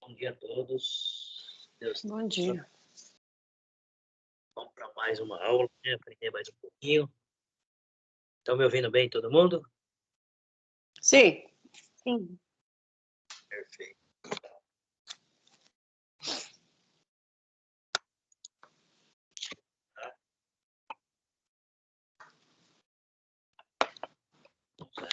Bom dia a todos. Deus Bom dia. Vamos para mais uma aula, né? Aprender mais um pouquinho. Estão me ouvindo bem, todo mundo? Sim. Sim. Perfeito. Tá. Vamos lá.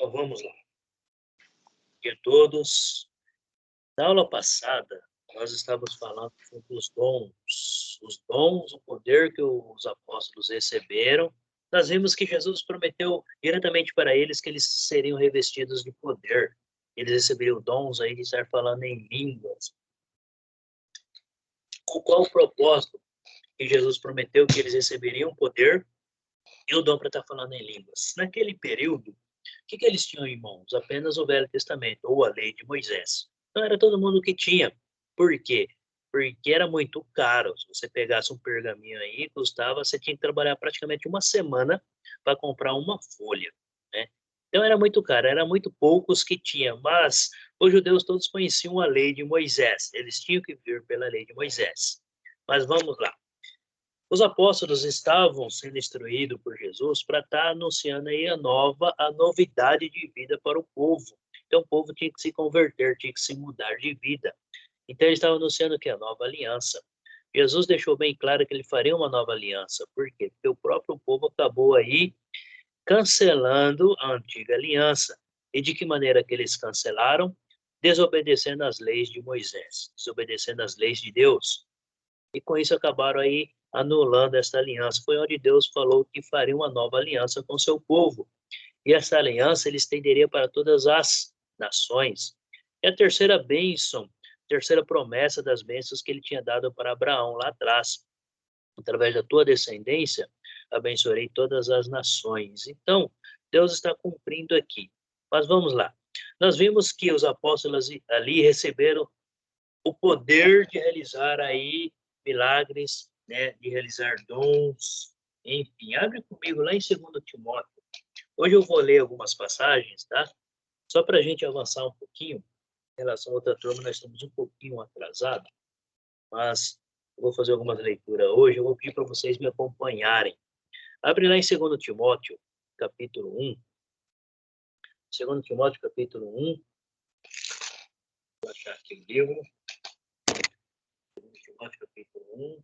Então, vamos lá. Bom dia a todos. Na aula passada, nós estávamos falando sobre os dons, o poder que os apóstolos receberam. Nós vimos que Jesus prometeu diretamente para eles que eles seriam revestidos de poder. Eles receberiam dons aí de estar falando em línguas. Qual o propósito que Jesus prometeu que eles receberiam poder e o dom para estar falando em línguas? Naquele período, o que eles tinham em mãos? Apenas o Velho Testamento, ou a lei de Moisés. Não era todo mundo que tinha. Por quê? Porque era muito caro. Se você pegasse um pergaminho aí, você tinha que trabalhar praticamente uma semana para comprar uma folha, né? Então era muito caro, era muito poucos que tinham, mas os judeus todos conheciam a lei de Moisés. Eles tinham que viver pela lei de Moisés. Mas vamos lá. Os apóstolos estavam sendo instruídos por Jesus para estar anunciando aí a novidade de vida para o povo. Então o povo tinha que se converter, tinha que se mudar de vida. Então ele estava anunciando que a nova aliança. Jesus deixou bem claro que ele faria uma nova aliança. Por quê? Porque o próprio povo acabou aí cancelando a antiga aliança. E de que maneira que eles cancelaram? Desobedecendo às leis de Moisés, desobedecendo às leis de Deus. E com isso acabaram aí anulando esta aliança. Foi onde Deus falou que faria uma nova aliança com seu povo. E essa aliança ele estenderia para todas as nações. E a terceira bênção, terceira promessa das bênçãos que ele tinha dado para Abraão lá atrás. Através da tua descendência, abençoarei todas as nações. Então, Deus está cumprindo aqui. Mas vamos lá. Nós vimos que os apóstolos ali receberam o poder de realizar aí milagres, né, de realizar dons, enfim. Abre comigo lá em 2 Timóteo. Hoje eu vou ler algumas passagens, tá? Só para a gente avançar um pouquinho. Em relação a outra turma, nós estamos um pouquinho atrasados, mas eu vou fazer algumas leituras hoje. Eu vou pedir para vocês me acompanharem. Abre lá em 2 Timóteo, capítulo 1. 2 Timóteo, capítulo 1. Vou achar aqui o livro. 2 Timóteo, capítulo 1.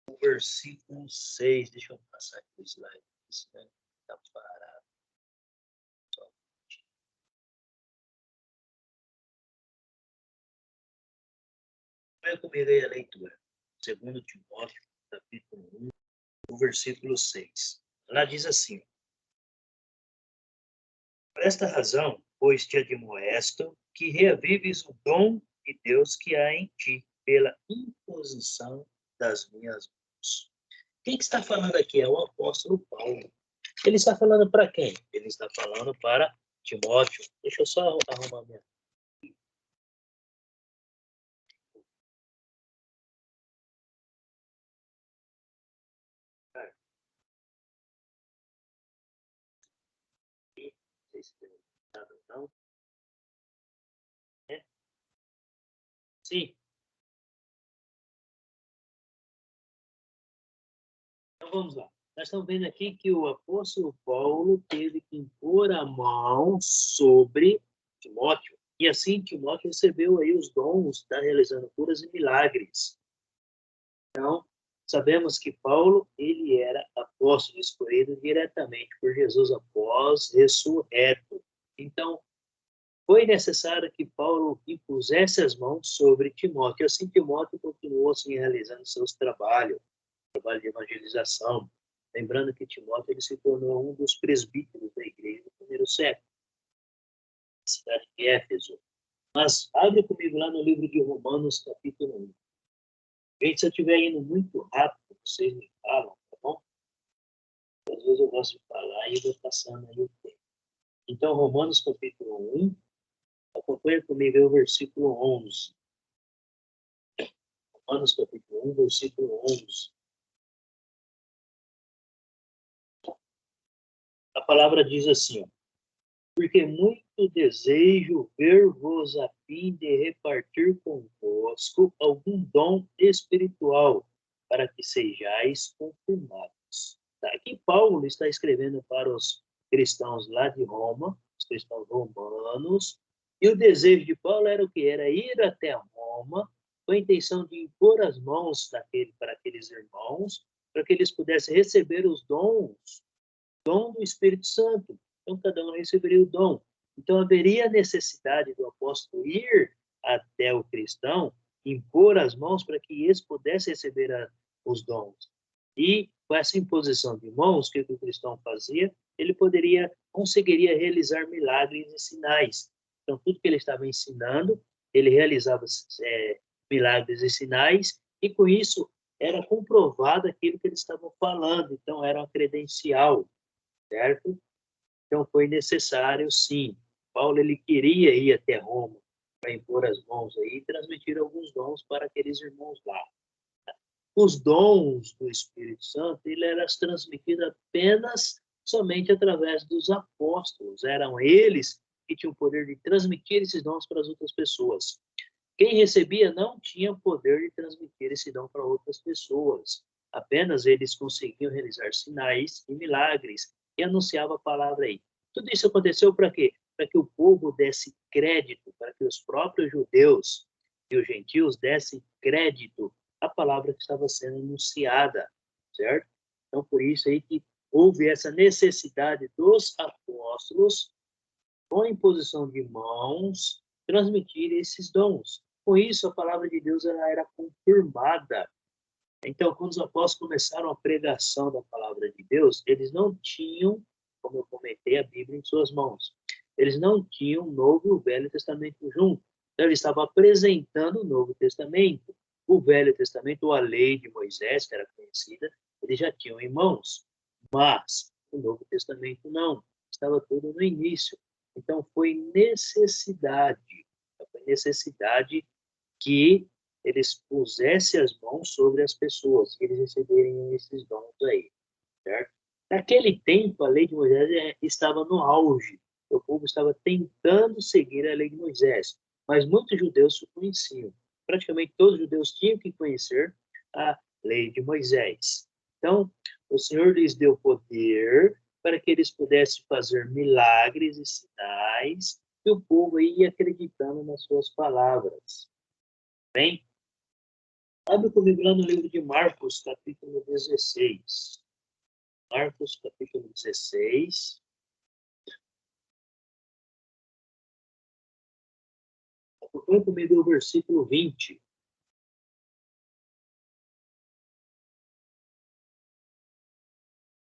O versículo 6. Deixa eu passar aqui o slide. Esse slide está parado. Vai comigo aí a leitura. 2 Timóteo, capítulo 1, o versículo 6. Lá diz assim: por esta razão, pois te admoesto que reavives o dom de Deus que há em ti, pela imposição das minhas mãos. Quem que está falando aqui? É o apóstolo Paulo. Ele está falando para quem? Ele está falando para Timóteo. Deixa eu só arrumar minha. Não sei se tem nada, não. É? Sim. Então vamos lá. Nós estamos vendo aqui que o apóstolo Paulo teve que impor a mão sobre Timóteo. E assim Timóteo recebeu aí os dons, está realizando curas e milagres. Então, sabemos que Paulo, ele era apóstolo escolhido diretamente por Jesus após ressurreto. Então, foi necessário que Paulo impusesse as mãos sobre Timóteo. Assim, Timóteo continuou assim, realizando seus trabalho de evangelização. Lembrando que Timóteo ele se tornou um dos presbíteros da igreja no primeiro século, na cidade de Éfeso. Mas abre comigo lá no livro de Romanos, capítulo 1. Gente, se eu estiver indo muito rápido, vocês me falam, tá bom? Às vezes eu gosto de falar e eu vou passando aí o tempo. Então, Romanos, capítulo 1, a Acompanha comigo aí o versículo 11. Romanos capítulo 1, versículo 11. A palavra diz assim: porque muito desejo ver-vos a fim de repartir convosco algum dom espiritual, para que sejais confirmados. Tá? Aqui Paulo está escrevendo para os cristãos lá de Roma, os cristãos romanos, e o desejo de Paulo era o que? Era ir até Roma, com a intenção de impor as mãos para aqueles irmãos, para que eles pudessem receber os dons, dom do Espírito Santo. Então, cada um receberia o dom. Então, haveria necessidade do apóstolo ir até o cristão, impor as mãos para que eles pudessem receber os dons. E, com essa imposição de mãos, que o cristão fazia, ele conseguiria realizar milagres e sinais. Então, tudo que ele estava ensinando, ele realizava milagres e sinais, e com isso era comprovado aquilo que eles estavam falando. Então, era uma credencial, certo? Então foi necessário, sim. Paulo ele queria ir até Roma para impor as mãos aí e transmitir alguns dons para aqueles irmãos lá. Os dons do Espírito Santo, ele era transmitido apenas somente através dos apóstolos. Eram eles que tinham o poder de transmitir esses dons para as outras pessoas. Quem recebia não tinha o poder de transmitir esse dom para outras pessoas. Apenas eles conseguiam realizar sinais e milagres e anunciava a palavra aí. Tudo isso aconteceu para quê? Para que o povo desse crédito, para que os próprios judeus e os gentios dessem crédito à palavra que estava sendo anunciada, certo? Então, por isso aí que houve essa necessidade dos apóstolos, com a imposição de mãos, transmitir esses dons. Com isso, a palavra de Deus ela era confirmada. Então, quando os apóstolos começaram a pregação da palavra de Deus, eles não tinham, como eu comentei, a Bíblia em suas mãos. Eles não tinham o Novo e o Velho Testamento juntos. Então, eles estavam apresentando o Novo Testamento. O Velho Testamento, ou a lei de Moisés, que era conhecida, eles já tinham em mãos. Mas o Novo Testamento não. Estava tudo no início. Então, foi necessidade que eles pusessem as mãos sobre as pessoas, que eles receberem esses dons aí, certo? Naquele tempo, a lei de Moisés estava no auge. O povo estava tentando seguir a lei de Moisés, mas muitos judeus conheciam. Praticamente todos os judeus tinham que conhecer a lei de Moisés. Então, o Senhor lhes deu poder para que eles pudessem fazer milagres e sinais, e o povo ia acreditando nas suas palavras. Bem, abre comigo lá no livro de Marcos, capítulo 16. Marcos, capítulo 16. Acompanhe comigo o versículo 20.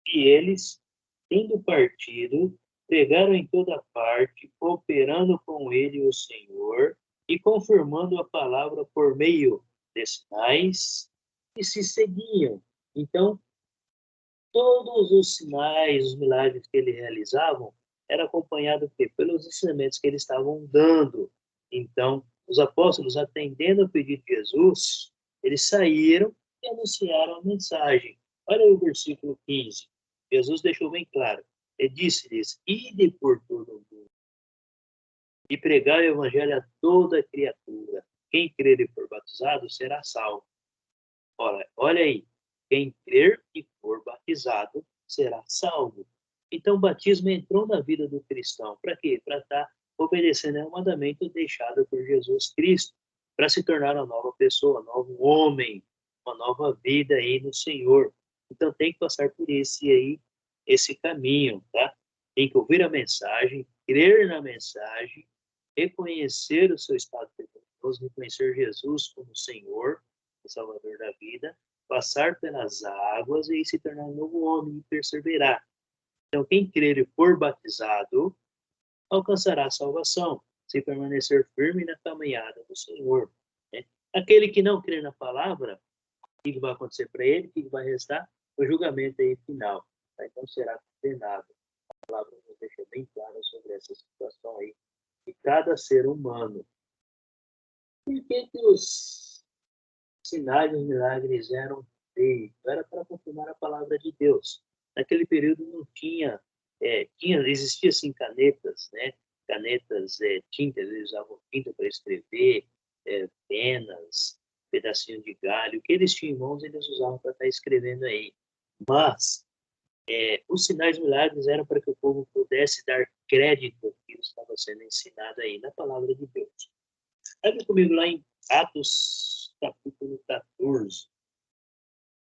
E eles, tendo partido, pregaram em toda parte, cooperando com ele o Senhor e confirmando a palavra por meio de sinais que se seguiam. Então, todos os sinais, os milagres que ele realizavam, era acompanhado pelos ensinamentos que eles estavam dando. Então, os apóstolos, atendendo ao pedido de Jesus, eles saíram e anunciaram a mensagem. Olha aí o versículo 15. Jesus deixou bem claro. Ele disse-lhes: ide por todo o mundo e pregai o evangelho a toda criatura. Quem crer e for batizado será salvo. Olha aí. Quem crer e for batizado será salvo. Então, o batismo entrou na vida do cristão. Para quê? Para estar obedecendo ao mandamento deixado por Jesus Cristo, para se tornar uma nova pessoa, um novo homem, uma nova vida aí no Senhor. Então, tem que passar por esse caminho, tá? Tem que ouvir a mensagem, crer na mensagem, reconhecer o seu estado pecaminoso, reconhecer Jesus como Senhor, o Salvador da vida, passar pelas águas e se tornar um novo homem e perseverar. Então, quem crer e for batizado, alcançará a salvação, se permanecer firme na caminhada do Senhor. Né? Aquele que não crer na palavra, o que vai acontecer para ele? O que vai restar? O julgamento aí final. Tá? Então, será condenado. A palavra nos deixa bem clara sobre essa situação aí. de cada ser humano. Por que os sinais e milagres eram feitos? Era para confirmar a palavra de Deus. Naquele período não existia assim canetas, né? Canetas, tintas, eles usavam tinta para escrever, penas, pedacinhos de galho. O que eles tinham em mãos, eles usavam para estar escrevendo aí. Mas os sinais e milagres eram para que o povo pudesse dar crédito ao que estava sendo ensinado aí na palavra de Deus. Abre comigo lá em Atos, capítulo 14.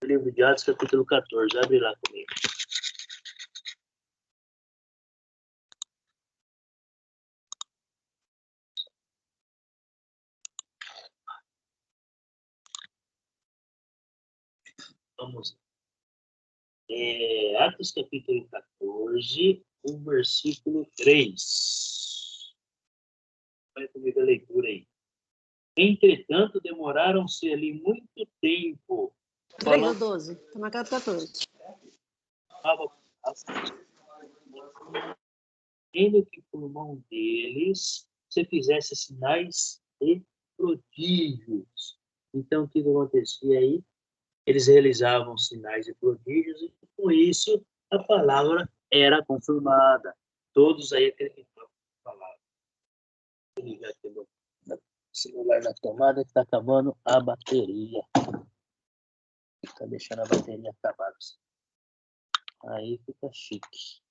O livro de Atos, capítulo 14. Abre lá comigo. Vamos lá. Atos, capítulo 14, o versículo 3. Vai comigo a leitura aí. Entretanto, demoraram-se ali muito tempo. 3 ou 12? Está marcado 14. Tendo que por mão deles se fizesse sinais e prodígios. Então, o que acontecia aí? Eles realizavam sinais e prodígios e, com isso, a palavra era confirmada. Todos aí acreditavam na palavra. Vou ligar aqui no celular na tomada que está acabando a bateria. Está deixando a bateria acabar. Aí fica chique.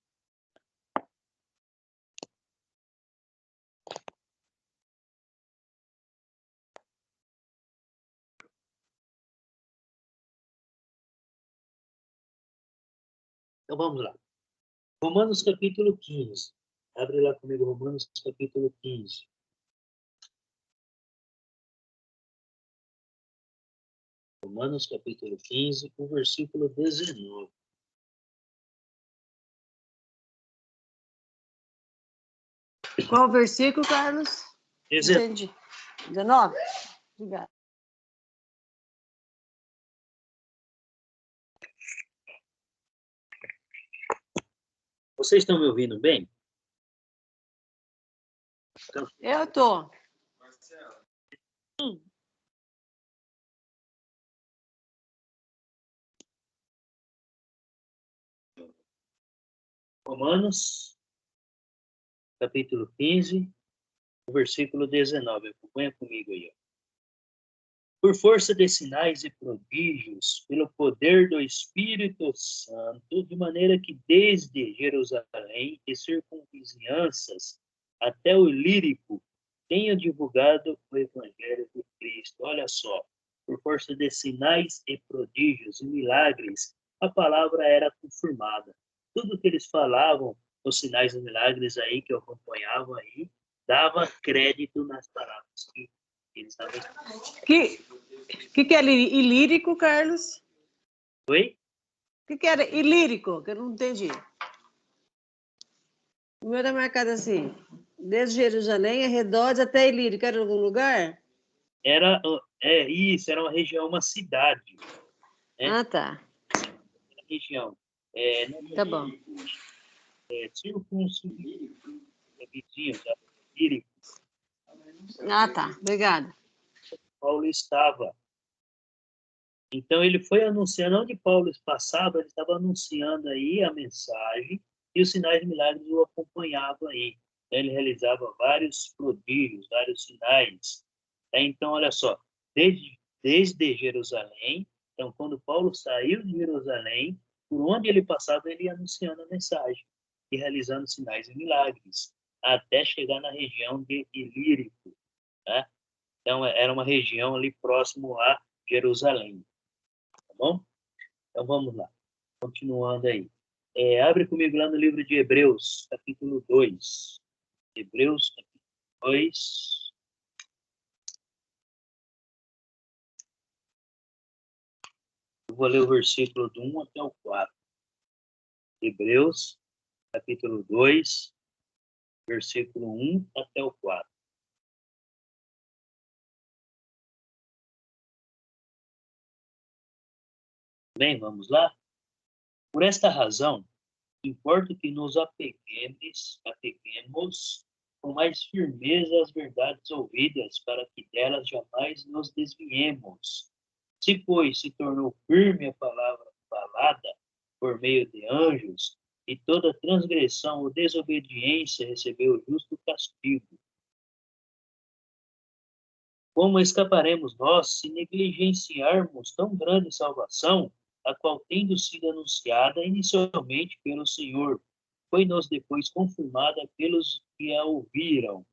Então vamos lá. Romanos capítulo 15. Abre lá comigo, Romanos capítulo 15. Romanos capítulo 15, o versículo 19. Qual o versículo, Carlos? 19. Entendi. 19? Obrigada. Vocês estão me ouvindo bem? Eu estou. Romanos, capítulo 15, o versículo 19. Acompanha comigo aí. Por força de sinais e prodígios, pelo poder do Espírito Santo, de maneira que desde Jerusalém e circunvizinhanças até o Ilírico tenha divulgado o Evangelho de Cristo. Olha só, por força de sinais e prodígios e milagres, a palavra era confirmada. Tudo que eles falavam, os sinais e milagres aí que eu acompanhava aí, dava crédito nas palavras que eles estavam escrevendo. Que era ilírico, Carlos? Oi? O que era ilírico? Que eu não entendi. O meu está marcado assim. Desde Jerusalém, arredores até Ilírico. Era em algum lugar? Era uma região, uma cidade. Né? Ah, tá. Uma região. Tá bom. Circuncílio, vizinho, Ilírico. Ah, tá. Obrigada. Paulo estava. Então, ele foi anunciando onde Paulo passava, ele estava anunciando aí a mensagem e os sinais e milagres o acompanhavam aí. Ele realizava vários prodígios, vários sinais. Então, olha só, desde Jerusalém, então, quando Paulo saiu de Jerusalém, por onde ele passava, ele ia anunciando a mensagem e realizando sinais e milagres, até chegar na região de Ilírico. Né? Então, era uma região ali próximo a Jerusalém. Tá bom? Então, vamos lá. Continuando aí. Abre comigo lá no livro de Hebreus, capítulo 2. Hebreus, capítulo 2. Eu vou ler o versículo do 1 até o 4. Hebreus, capítulo 2, versículo 1 até o 4. Bem, vamos lá? Por esta razão, importa que nos apeguemos com mais firmeza as verdades ouvidas, para que delas jamais nos desviemos. Se, pois, se tornou firme a palavra falada por meio de anjos, e toda transgressão ou desobediência recebeu justo castigo, como escaparemos nós se negligenciarmos tão grande salvação, a qual, tendo sido anunciada inicialmente pelo Senhor, foi-nos depois confirmada pelos que a ouviram,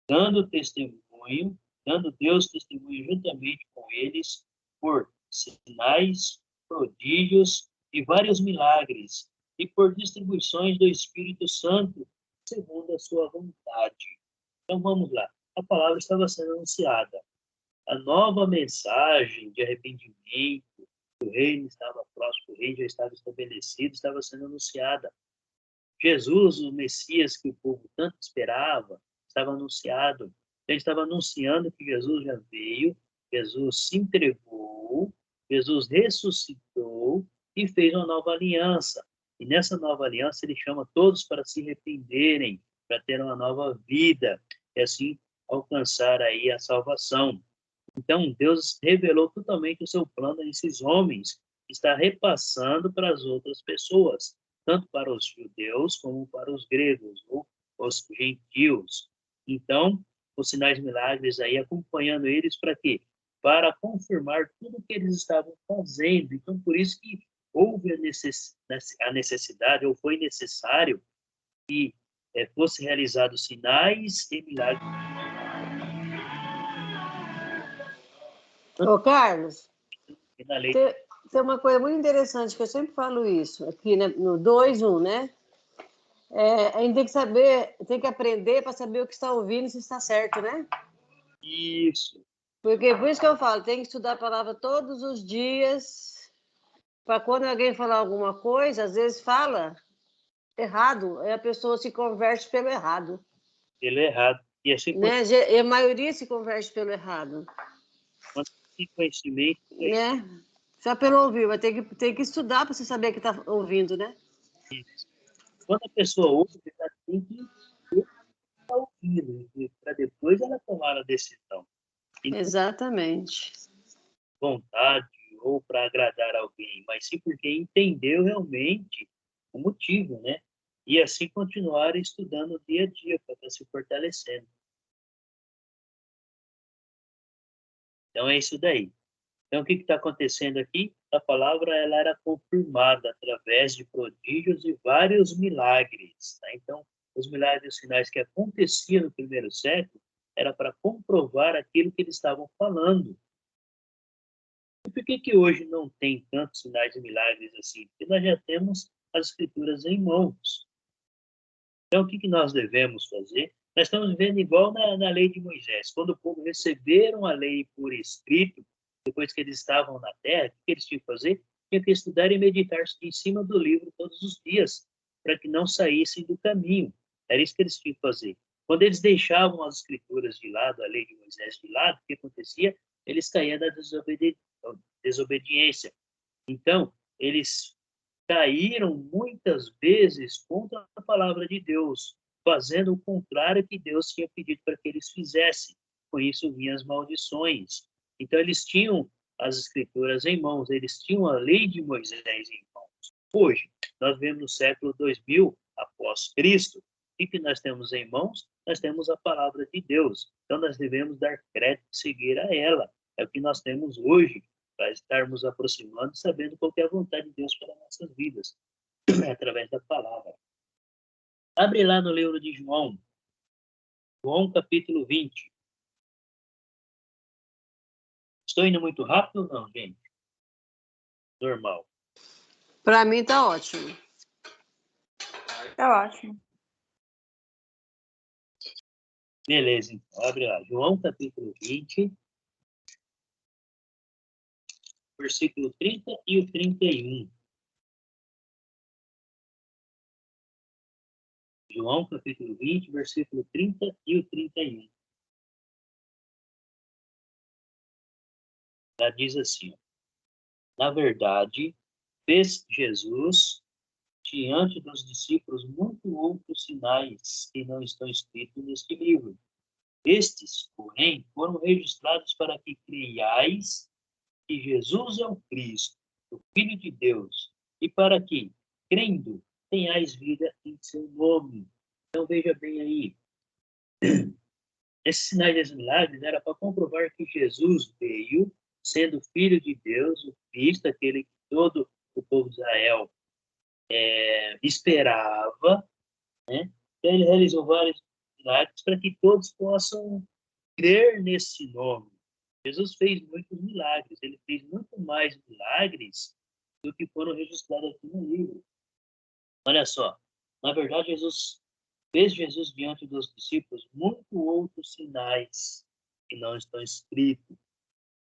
dando testemunho, dando Deus testemunho juntamente com eles, por sinais, prodígios e vários milagres, e por distribuições do Espírito Santo, segundo a sua vontade. Então vamos lá. A palavra estava sendo anunciada. A nova mensagem de arrependimento, o reino estava próximo, o reino já estava estabelecido, estava sendo anunciada. Jesus, o Messias que o povo tanto esperava, estava anunciado. Ele estava anunciando que Jesus já veio, Jesus se entregou, Jesus ressuscitou e fez uma nova aliança. E nessa nova aliança ele chama todos para se arrependerem, para ter uma nova vida, e assim alcançar aí a salvação. Então, Deus revelou totalmente o seu plano a esses homens, está repassando para as outras pessoas, tanto para os judeus como para os gregos, ou os gentios. Então, os sinais milagres aí acompanhando eles para quê? Para confirmar tudo o que eles estavam fazendo. Então, por isso que houve a necessidade, ou foi necessário que fosse realizados sinais e milagres. Ô, Carlos, Na lei. tem uma coisa muito interessante, que eu sempre falo isso, aqui né, no 2:1, né? A gente tem que saber, tem que aprender para saber o que está ouvindo, se está certo, né? Isso. Porque por isso que eu falo, tem que estudar a palavra todos os dias, para quando alguém falar alguma coisa, às vezes fala errado, aí a pessoa se converte pelo errado. Pelo errado. E assim, Né? E a maioria se converte pelo errado. quando tem conhecimento, Né? Só pelo ouvir, mas tem que estudar para você saber que está ouvindo, né? isso. Quando a pessoa ouve, ela tem que estar ouvindo, para depois ela tomar a decisão. E não Exatamente. vontade ou para agradar alguém, mas sim porque entendeu realmente o motivo, né? E assim continuar estudando dia a dia para estar se fortalecendo. Então é isso daí. Então, o que está acontecendo aqui? A palavra ela era confirmada através de prodígios e vários milagres. Tá? Então, os milagres e os sinais que aconteciam no primeiro século era para comprovar aquilo que eles estavam falando. E por que hoje não tem tantos sinais e milagres assim? Porque nós já temos as escrituras em mãos. Então, o que nós devemos fazer? Nós estamos vivendo igual na lei de Moisés. Quando o povo receberam a lei por escrito, depois que eles estavam na terra, o que eles tinham que fazer? Tinham que estudar e meditar em cima do livro todos os dias, para que não saíssem do caminho. Era isso que eles tinham que fazer. Quando eles deixavam as escrituras de lado, a lei de Moisés de lado, o que acontecia? Eles caíam na desobediência. Então, eles caíram muitas vezes contra a palavra de Deus, fazendo o contrário que Deus tinha pedido para que eles fizessem. Com isso vinham as maldições. Então eles tinham as escrituras em mãos, eles tinham a lei de Moisés em mãos. Hoje, nós vemos no século 2000 após Cristo, o que nós temos em mãos? Nós temos a palavra de Deus. Então nós devemos dar crédito e seguir a ela. É o que nós temos hoje para estarmos aproximando, sabendo qual é a vontade de Deus para nossas vidas, através da palavra. Abre lá no livro de João, João capítulo 20. Estou indo muito rápido ou não, gente? Normal. Para mim tá ótimo. Tá ótimo. Beleza, então, abre lá. João capítulo 20, versículo 30 e o 31. João capítulo 20, versículo 30 e o 31. Lá diz assim, ó, na verdade, fez Jesus diante dos discípulos muitos outros sinais que não estão escritos neste livro. Estes, porém, foram registrados para que creiais que Jesus é o Cristo, o Filho de Deus, e para que, crendo, tenhais vida em seu nome. Então, veja bem aí, esses sinais e esses milagres era para comprovar que Jesus veio, sendo Filho de Deus, o Cristo, aquele que todo o povo de Israel esperava, né? Então, ele realizou vários milagres para que todos possam crer nesse nome. Jesus fez muitos milagres, ele fez muito mais milagres do que foram registrados aqui no livro. Olha só, na verdade, Jesus diante dos discípulos muitos outros sinais que não estão escritos.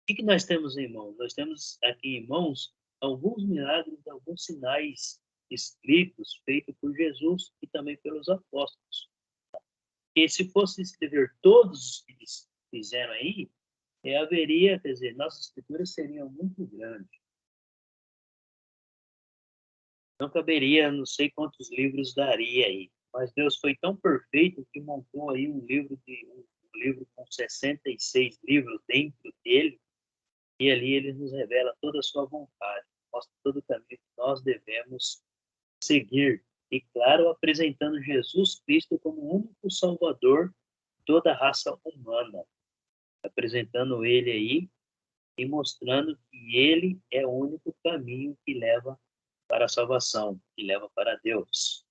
O que nós temos em mãos? Nós temos aqui em mãos alguns milagres, alguns sinais escritos, feitos por Jesus e também pelos apóstolos. E se fosse escrever todos os que eles fizeram aí, haveria, quer dizer, nossas escrituras seriam muito grandes. Não caberia, não sei quantos livros daria aí. Mas Deus foi tão perfeito que montou aí um livro com 66 livros dentro dele, e ali ele nos revela toda a sua vontade, mostra todo o caminho que nós devemos seguir. E, claro, apresentando Jesus Cristo como o único Salvador de toda a raça humana. Apresentando ele aí e mostrando que ele é o único caminho que leva para a salvação, que leva para Deus.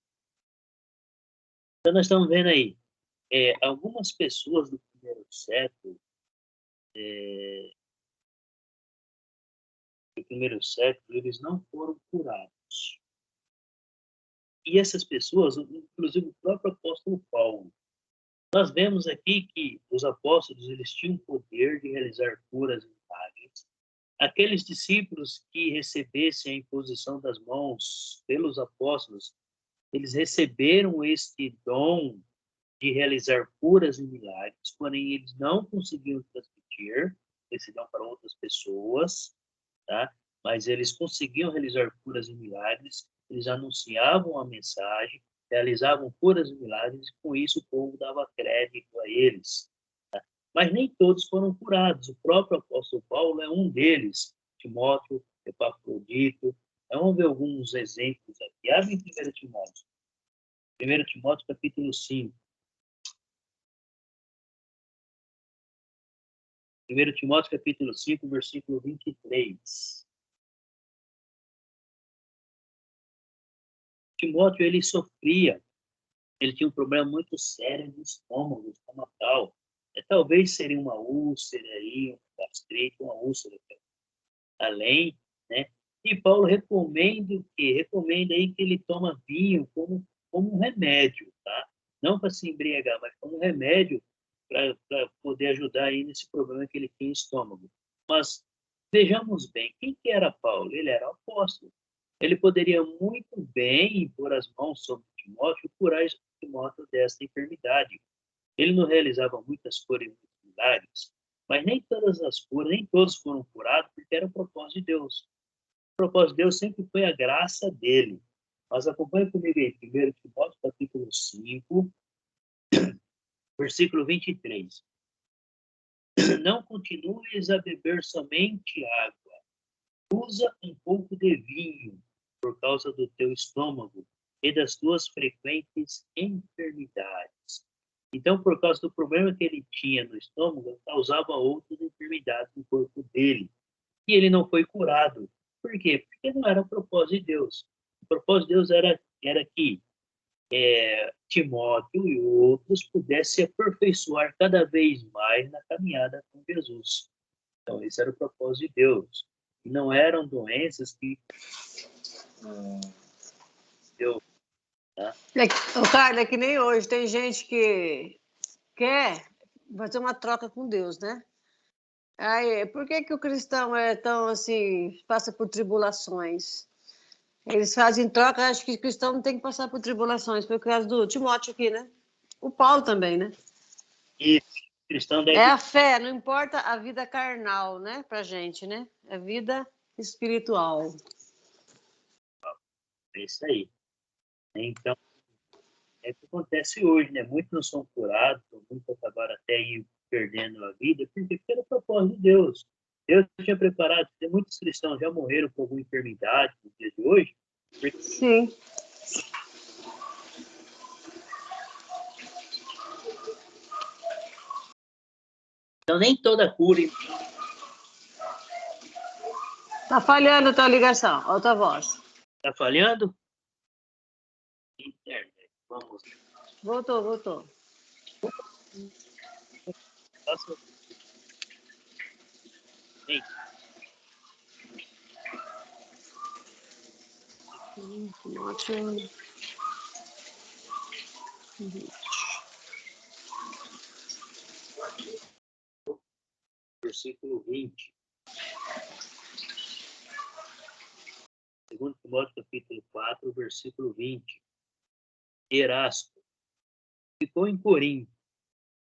Então, nós estamos vendo aí, algumas pessoas do primeiro século, eles não foram curados. E essas pessoas, inclusive o próprio apóstolo Paulo, nós vemos aqui que os apóstolos eles tinham o poder de realizar curas e milagres. Aqueles discípulos que recebessem a imposição das mãos pelos apóstolos, eles receberam este dom de realizar curas e milagres, porém eles não conseguiam transmitir esse dom para outras pessoas, tá? Mas eles conseguiam realizar curas e milagres, eles anunciavam a mensagem, realizavam curas e milagres, e com isso o povo dava crédito a eles. Tá? Mas nem todos foram curados. O próprio apóstolo Paulo é um deles, Timóteo, Epafrodito. Vamos ver alguns exemplos aqui. Abre em 1 Timóteo. 1 Timóteo, capítulo 5. 1 Timóteo, capítulo 5, versículo 23. Timóteo, ele sofria, ele tinha um problema muito sério no estômago, estomacal. Talvez seria uma úlcera aí, uma gastrite, uma úlcera além, né? E Paulo recomenda o quê? Recomenda aí que ele toma vinho como um remédio, tá? Não para se embriagar, mas como remédio para poder ajudar aí nesse problema que ele tem no estômago. Mas vejamos bem, quem que era Paulo? Ele era apóstolo. Ele poderia muito bem impor as mãos sobre Timóteo e curar Timóteo desta enfermidade. Ele não realizava muitas curas e muitos milagres, mas nem todas as curas, nem todos foram curados, porque era o propósito de Deus. O propósito de Deus sempre foi a graça dele. Mas acompanhe comigo aí, 1 Timóteo, capítulo 5, versículo 23. Não continues a beber somente água. Usa um pouco de vinho, por causa do teu estômago e das tuas frequentes enfermidades. Então, por causa do problema que ele tinha no estômago, causava outras enfermidades no corpo dele. E ele não foi curado. Por quê? Porque não era o propósito de Deus. O propósito de Deus era que Timóteo e outros pudessem aperfeiçoar cada vez mais na caminhada com Jesus. Então, esse era o propósito de Deus. E não eram doenças que Deus... Tá? Carlos, é que nem hoje. Tem gente que quer fazer uma troca com Deus, né? Aí, por que o cristão é tão assim, passa por tribulações? Eles fazem troca, acho que o cristão não tem que passar por tribulações, foi o caso do Timóteo aqui, né? O Paulo também, né? E cristão deve... É a fé, não importa a vida carnal, né? Pra gente, né? É vida espiritual. É isso aí. Então, é o que acontece hoje, né? Muitos não são curados, muitos acabaram até aí perdendo a vida, porque era o propósito de Deus. Deus tinha preparado, tem muitos cristãos já morreram por alguma enfermidade no dia de hoje. Sim. Então, nem toda cura. Tá falhando a tua ligação, a tua voz. Está falhando? Internet. Vamos. Voltou. Faça. Ei, Ótimo. versículo 20. Segundo Timóteo, capítulo 4, versículo 20. Erasto ficou em Corinto.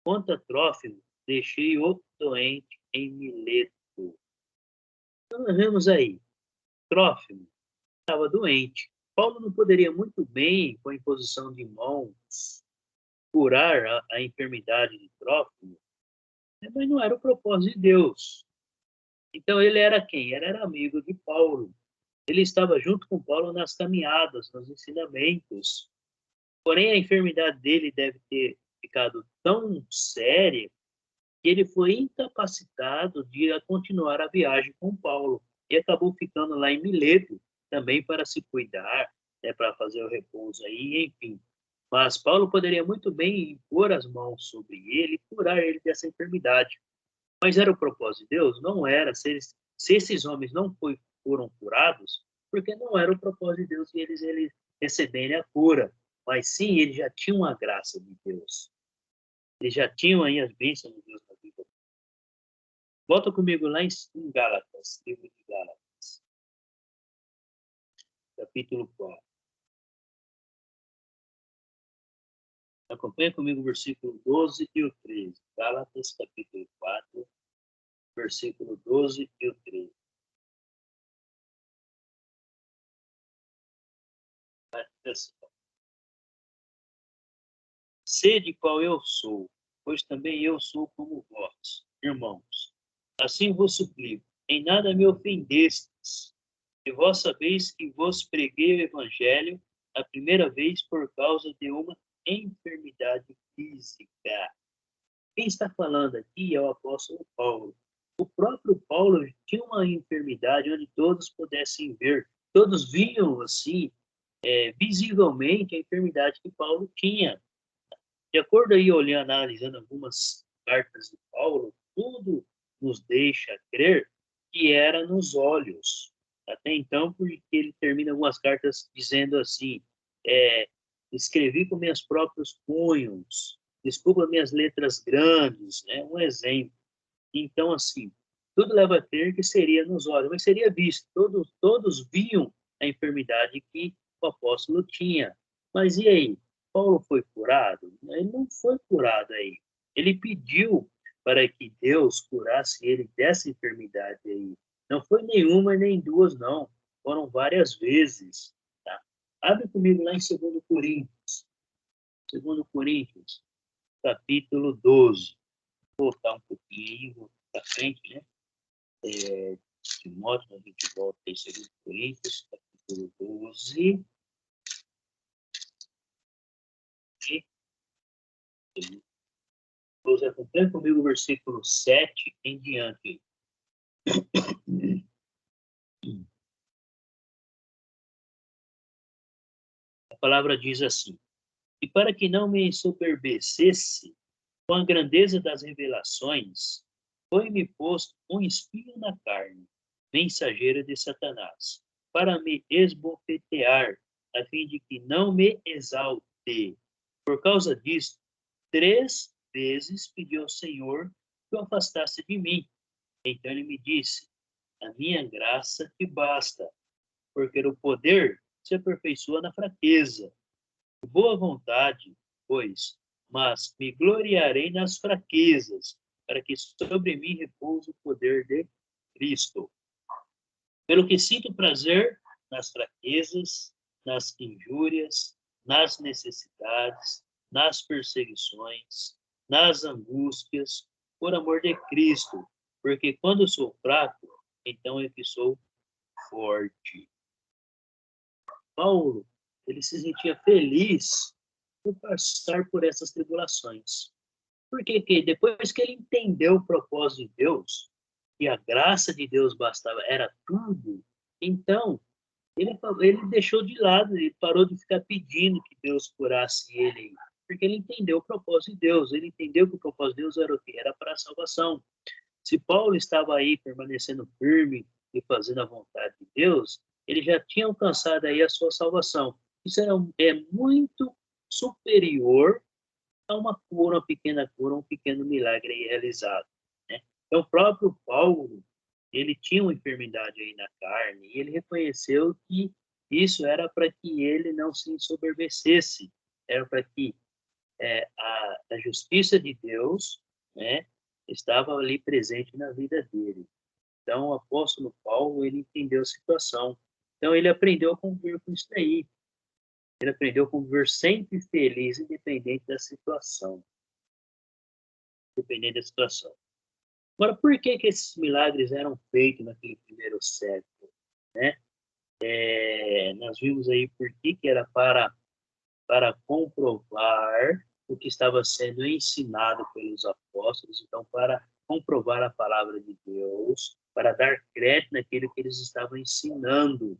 Quanto a Trófimo, deixei outro doente em Mileto. Então, nós vemos aí, Trófimo estava doente. Paulo não poderia muito bem, com a imposição de mãos, curar a enfermidade de Trófimo, mas não era o propósito de Deus. Então ele era quem? Ele era amigo de Paulo. Ele estava junto com Paulo nas caminhadas, nos ensinamentos. Porém, a enfermidade dele deve ter ficado tão séria que ele foi incapacitado de continuar a viagem com Paulo e acabou ficando lá em Mileto também para se cuidar, né, para fazer o repouso aí, enfim. Mas Paulo poderia muito bem impor as mãos sobre ele e curar ele dessa enfermidade. Mas era o propósito de Deus? Não era. Se esses homens não foram curados, porque não era o propósito de Deus que eles receberem a cura. Mas sim, eles já tinham a graça de Deus. Eles já tinham aí as bênçãos de Deus na vida. Volta comigo lá em Gálatas, livro de Gálatas, capítulo 4. Acompanha comigo o versículo 12 e o 13. Gálatas, capítulo 4, versículo 12 e o 13. Sede qual eu sou, pois também eu sou como vós, irmãos. Assim vos suplico, em nada me ofendestes, e vós sabeis que vos preguei o evangelho a primeira vez por causa de uma enfermidade física. Quem está falando aqui é o apóstolo Paulo. O próprio Paulo tinha uma enfermidade onde todos pudessem ver, todos viam assim, visivelmente a enfermidade que Paulo tinha. De acordo aí, olhando, analisando algumas cartas de Paulo, tudo nos deixa crer que era nos olhos. Até então, porque ele termina algumas cartas dizendo assim, escrevi com meus próprios punhos, desculpa minhas letras grandes, né? Um exemplo. Então, assim, tudo leva a crer que seria nos olhos, mas seria visto. Todos viam a enfermidade que o apóstolo tinha. Mas e aí? Paulo foi curado? Ele não foi curado aí. Ele pediu para que Deus curasse ele dessa enfermidade aí. Não foi nenhuma nem duas, não. Foram várias vezes. Tá? Abre comigo lá em 2 Coríntios. 2 Coríntios, capítulo 12. Vou voltar um pouquinho aí, vou para frente, né? Timóteo, a gente volta em 2 Coríntios, capítulo 12. Você acompanha comigo o versículo 7 em diante. A palavra diz assim: e para que não me ensoberbecesse com a grandeza das revelações, foi-me posto um espinho na carne, mensageiro de Satanás, para me esbofetear, a fim de que não me exalte. Por causa disto, 3 vezes pedi ao Senhor que o afastasse de mim. Então ele me disse: a minha graça te basta, porque o poder se aperfeiçoa na fraqueza. Boa vontade, pois, mas me gloriarei nas fraquezas, para que sobre mim repouse o poder de Cristo. Pelo que sinto prazer nas fraquezas, nas injúrias, nas necessidades, nas perseguições, nas angústias, por amor de Cristo, porque quando eu sou fraco, então é que sou forte. Paulo, ele se sentia feliz por passar por essas tribulações. Porque depois que ele entendeu o propósito de Deus, e a graça de Deus bastava, era tudo, então ele deixou de lado, ele parou de ficar pedindo que Deus curasse ele, porque ele entendeu o propósito de Deus, ele entendeu que o propósito de Deus era o quê? Era para a salvação. Se Paulo estava aí permanecendo firme e fazendo a vontade de Deus, ele já tinha alcançado aí a sua salvação. Isso é muito superior a uma cura, uma pequena cura, um pequeno milagre aí realizado, né? Então, o próprio Paulo, ele tinha uma enfermidade aí na carne e ele reconheceu que isso era para que ele não se ensoberbecesse, era para que a justiça de Deus, né, estava ali presente na vida dele. Então, o apóstolo Paulo, ele entendeu a situação. Então, ele aprendeu a conviver com isso aí. Ele aprendeu a conviver sempre feliz, independente da situação. Independente da situação. Agora, por que esses milagres eram feitos naquele primeiro século, né? Nós vimos aí por que era para comprovar o que estava sendo ensinado pelos apóstolos, então para comprovar a palavra de Deus, para dar crédito naquilo que eles estavam ensinando.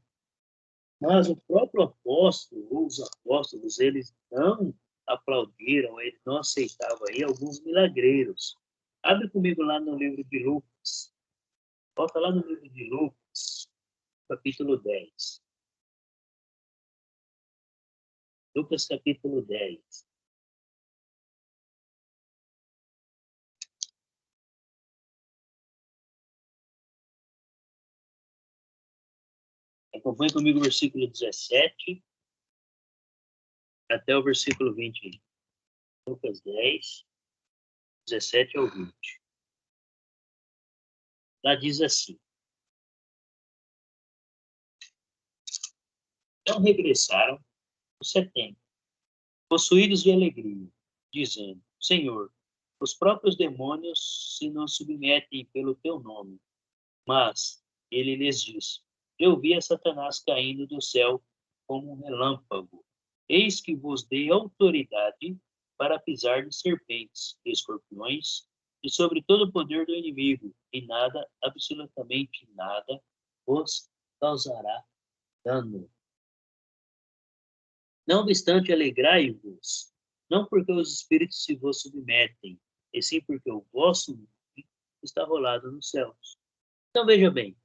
Mas o próprio apóstolo, ou os apóstolos, eles não aplaudiram, eles não aceitavam aí alguns milagreiros. Abre comigo lá no livro de Lucas. Volta lá no livro de Lucas, capítulo 10. Lucas, capítulo 10. Acompanhe comigo o versículo 17 até o versículo 20. Lucas 10, 17 ao 20. Lá diz assim: Então regressaram os 70, possuídos de alegria, dizendo: Senhor, os próprios demônios se não submetem pelo teu nome. Mas ele lhes disse: Eu vi a Satanás caindo do céu como um relâmpago. Eis que vos dei autoridade para pisar de serpentes e escorpiões e sobre todo o poder do inimigo, e nada, absolutamente nada, vos causará dano. Não obstante, alegrai-vos, não porque os espíritos se vos submetem, e sim porque o vosso nome está rolado nos céus. Então, veja bem,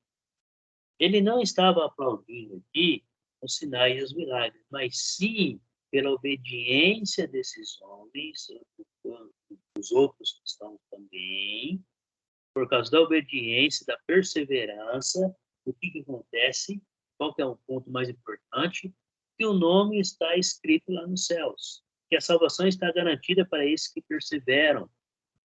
ele não estava aplaudindo aqui os sinais e os milagres, mas sim pela obediência desses homens, dos outros cristãos também, por causa da obediência, da perseverança. O que acontece? Qual que é um ponto mais importante? Que o nome está escrito lá nos céus, que a salvação está garantida para esses que perseveram.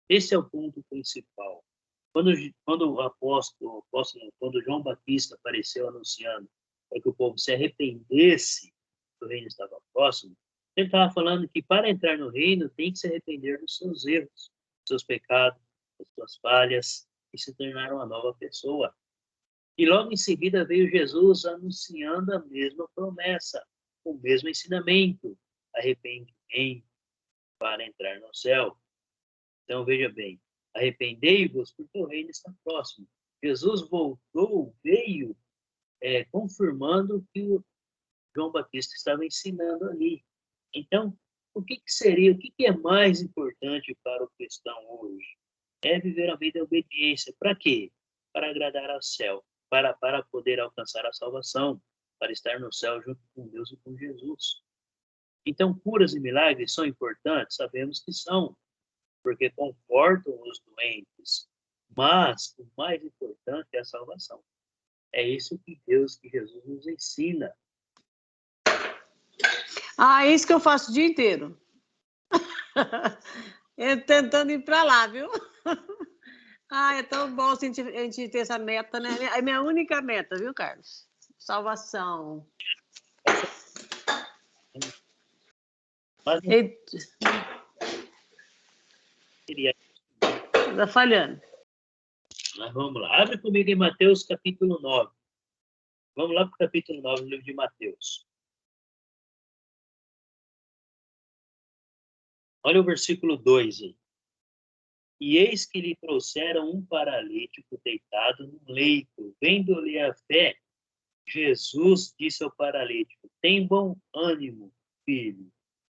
Esse é o ponto principal. Quando o apóstolo, quando João Batista apareceu anunciando para que o povo se arrependesse, que o reino estava próximo, ele estava falando que para entrar no reino tem que se arrepender dos seus erros, dos seus pecados, das suas falhas, e se tornar uma nova pessoa. E logo em seguida veio Jesus anunciando a mesma promessa, o mesmo ensinamento, arrependimento para entrar no céu. Então, veja bem, arrependei-vos, porque o reino está próximo. Jesus voltou, veio confirmando o que o João Batista estava ensinando ali. Então, o que é mais importante para o cristão hoje? É viver a vida em obediência. Para quê? Para agradar ao céu, para poder alcançar a salvação, para estar no céu junto com Deus e com Jesus. Então, curas e milagres são importantes? Sabemos que são, porque confortam os doentes. Mas o mais importante é a salvação. É isso que Jesus nos ensina. Isso que eu faço o dia inteiro. Tentando ir para lá, viu? É tão bom a gente ter essa meta, né? É minha única meta, viu, Carlos? Salvação. Mas não seria. Está falhando. Mas vamos lá. Abre comigo em Mateus capítulo 9. Vamos lá para o capítulo 9 do livro de Mateus. Olha o versículo 2 aí. E eis que lhe trouxeram um paralítico deitado num leito. Vendo-lhe a fé, Jesus disse ao paralítico: tem bom ânimo, filho.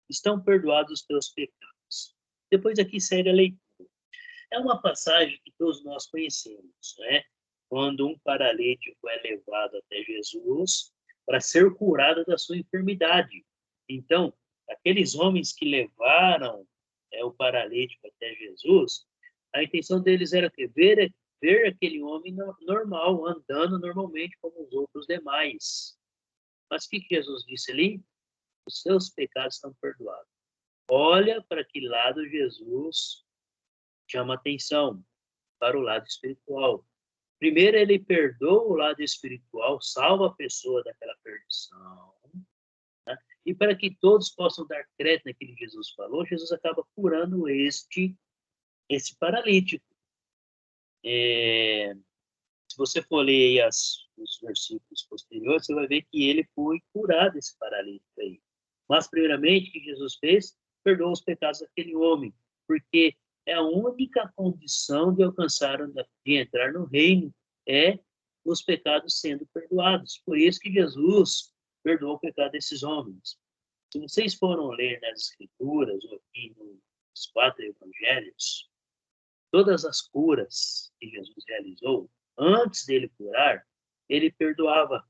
Estão perdoados os teus pecados. Depois aqui segue a leitura. É uma passagem que todos nós conhecemos, né? Quando um paralítico é levado até Jesus para ser curado da sua enfermidade. Então, aqueles homens que levaram o paralítico até Jesus, a intenção deles era ver aquele homem normal, andando normalmente como os outros demais. Mas o que Jesus disse ali? Os seus pecados estão perdoados. Olha para que lado Jesus chama atenção, para o lado espiritual. Primeiro, ele perdoa o lado espiritual, salva a pessoa daquela perdição. Né? E para que todos possam dar crédito naquilo que Jesus falou, Jesus acaba curando esse paralítico. Se você for ler aí os versículos posteriores, você vai ver que ele foi curado, esse paralítico aí. Mas, primeiramente, o que Jesus fez? Perdoou os pecados daquele homem, porque é a única condição de de entrar no reino, é os pecados sendo perdoados. Por isso que Jesus perdoou o pecado desses homens. Se vocês foram ler nas Escrituras, ou aqui nos 4 evangelhos, todas as curas que Jesus realizou, antes dele curar, ele perdoava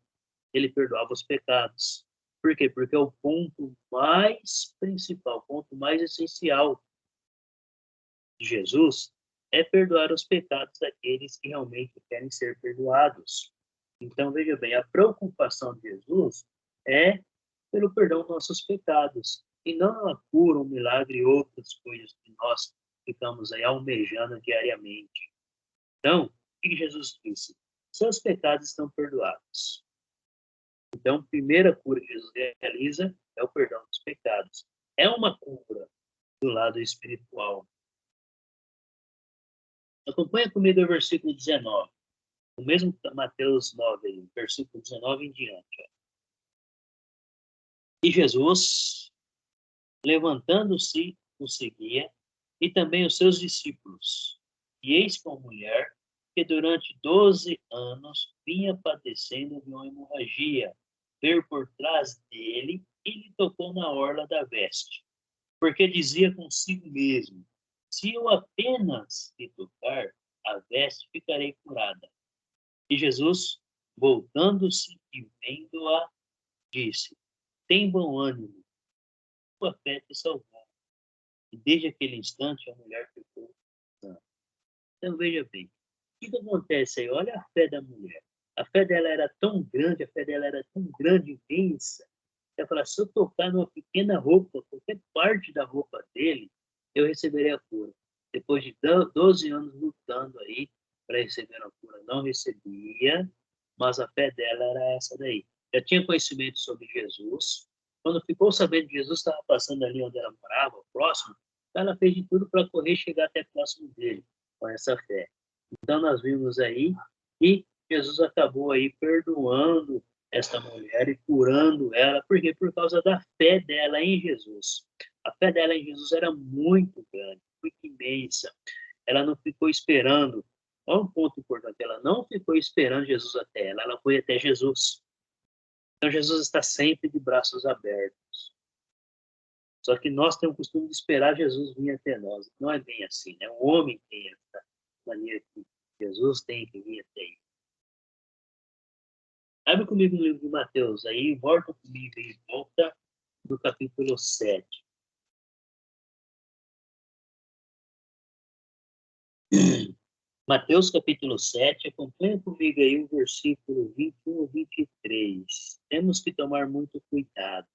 os pecados. Por quê? Porque é o ponto mais principal, o ponto mais essencial de Jesus é perdoar os pecados daqueles que realmente querem ser perdoados. Então, veja bem, a preocupação de Jesus é pelo perdão dos nossos pecados, e não a cura, um milagre e outras coisas que nós ficamos aí almejando diariamente. Então, o que Jesus disse? Seus pecados estão perdoados. Então, a primeira cura que Jesus realiza é o perdão dos pecados. É uma cura do lado espiritual. Acompanha comigo o versículo 19. O mesmo Mateus 9, versículo 19 em diante. Ó. E Jesus, levantando-se, o seguia, e também os seus discípulos. E eis que uma mulher, que durante 12 anos vinha padecendo de uma hemorragia, veio por trás dele e lhe tocou na orla da veste. Porque dizia consigo mesmo: se eu apenas lhe tocar a veste, ficarei curada. E Jesus, voltando-se e vendo-a, disse: tem bom ânimo, tua fé te salvou. E desde aquele instante a mulher ficou sã. Então veja bem, o que acontece aí? Olha a fé da mulher. A fé dela era tão grande, a fé dela era tão grande, imensa. Ela fala: se eu tocar numa pequena roupa, qualquer parte da roupa dele, eu receberei a cura. Depois de 12 anos lutando aí para receber a cura, não recebia, mas a fé dela era essa daí. Já tinha conhecimento sobre Jesus. Quando ficou sabendo que Jesus estava passando ali onde ela morava, próximo, ela fez de tudo para correr e chegar até próximo dele, com essa fé. Então, nós vimos aí que Jesus acabou aí perdoando esta mulher e curando ela. Por quê? Por causa da fé dela em Jesus. A fé dela em Jesus era muito grande, muito imensa. Ela não ficou esperando. Olha um ponto importante. Ela não ficou esperando Jesus até ela. Ela foi até Jesus. Então, Jesus está sempre de braços abertos. Só que nós temos o costume de esperar Jesus vir até nós. Não é bem assim, né? O homem tem essa mania que Jesus tem que vir até ele. Abre comigo no livro de Mateus, aí volta comigo e volta no capítulo 7. Mateus capítulo 7, acompanha comigo aí o versículo 21 e 23. Temos que tomar muito cuidado,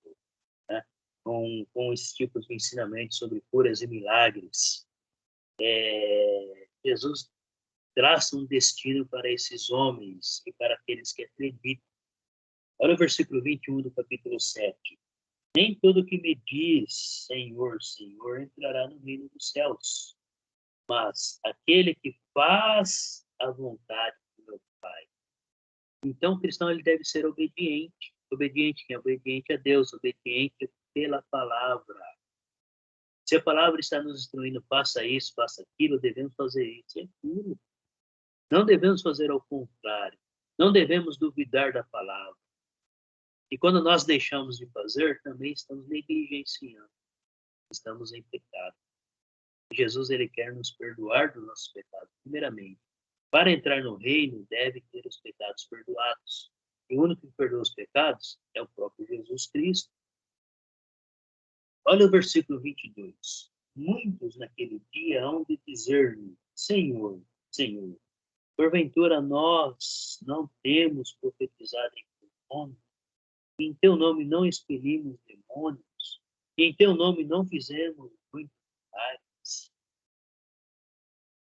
né, com esses tipos de ensinamentos sobre curas e milagres. Jesus traça um destino para esses homens e para aqueles que acreditam. Olha o versículo 21 do capítulo 7. Nem todo que me diz Senhor, Senhor entrará no reino dos céus, mas aquele que faz a vontade do meu Pai. Então, o cristão ele deve ser obediente. Obediente quem? Obediente a Deus, obediente pela palavra. Se a palavra está nos instruindo, faça isso, faça aquilo, devemos fazer isso e aquilo. Não devemos fazer ao contrário. Não devemos duvidar da palavra. E quando nós deixamos de fazer, também estamos negligenciando. Estamos em pecado. Jesus ele quer nos perdoar dos nossos pecados, primeiramente. Para entrar no reino, deve ter os pecados perdoados. E o único que perdoa os pecados é o próprio Jesus Cristo. Olha o versículo 22. Muitos naquele dia hão de dizer-me, Senhor, Senhor, porventura nós não temos profetizado em teu nome? Em teu nome não expelimos demônios? E em teu nome não fizemos muitos milagres?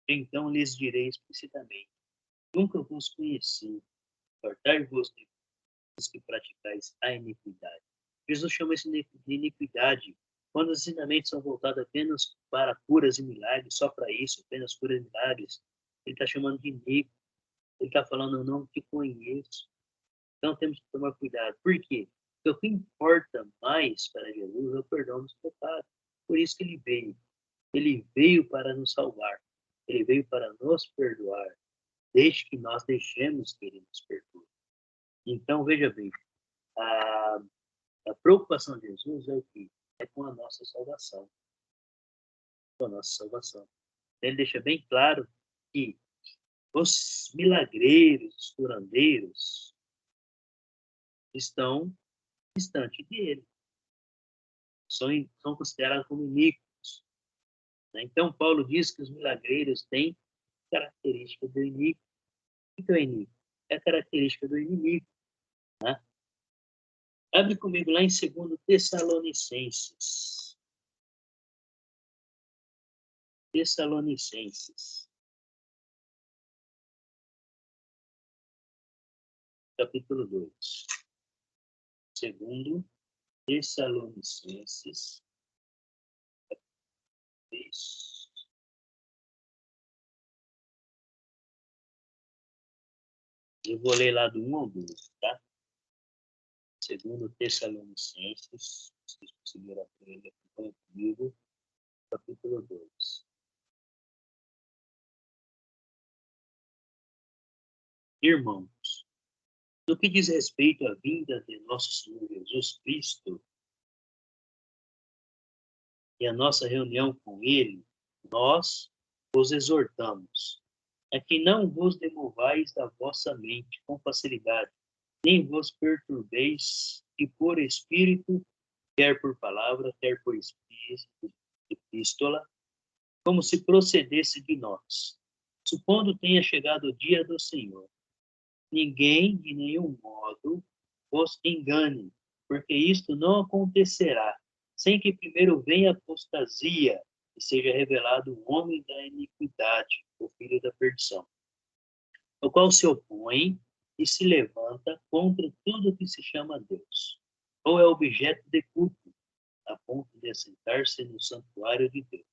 Então lhes direi explicitamente, nunca vos conheci, apartai-vos de vós que praticais a iniquidade. Jesus chama isso de iniquidade quando os ensinamentos são voltados apenas para curas e milagres, só para isso, apenas curas e milagres. Ele está chamando de iníquo. Ele está falando, eu não te conheço. Então temos que tomar cuidado. Por quê? Porque o que importa mais para Jesus é o perdão dos pecados. Por isso que ele veio. Ele veio para nos salvar. Ele veio para nos perdoar. Desde que nós deixemos que ele nos perdoe. Então, veja bem, a, a preocupação de Jesus é o quê? É com a nossa salvação. Com a nossa salvação. Ele deixa bem claro que os milagreiros, os curandeiros, estão distante dele. São considerados como iníquos. Né? Então, Paulo diz que os milagreiros têm característica do iníquo. O que é o iníquo? É a característica do inimigo. Né? Abre comigo lá em 2 Tessalonicenses. Tessalonicenses. Capítulo 2. 2 Tessalonicenses. Eu vou ler lá do 1 ao 12, tá? 2 Tessalonicenses, vocês conseguiram aprender comigo, capítulo 2. Irmãos, no que diz respeito à vinda de nosso Senhor Jesus Cristo e a nossa reunião com Ele, nós os exortamos a que não vos demovais da vossa mente com facilidade, nem vos perturbeis, que por espírito, quer por palavra, quer por epístola, como se procedesse de nós, supondo tenha chegado o dia do Senhor. Ninguém, de nenhum modo, vos engane, porque isto não acontecerá, sem que primeiro venha a apostasia e seja revelado o homem da iniquidade, o filho da perdição, o qual se opõe e se levanta contra tudo que se chama Deus, ou é objeto de culto, a ponto de assentar-se no santuário de Deus,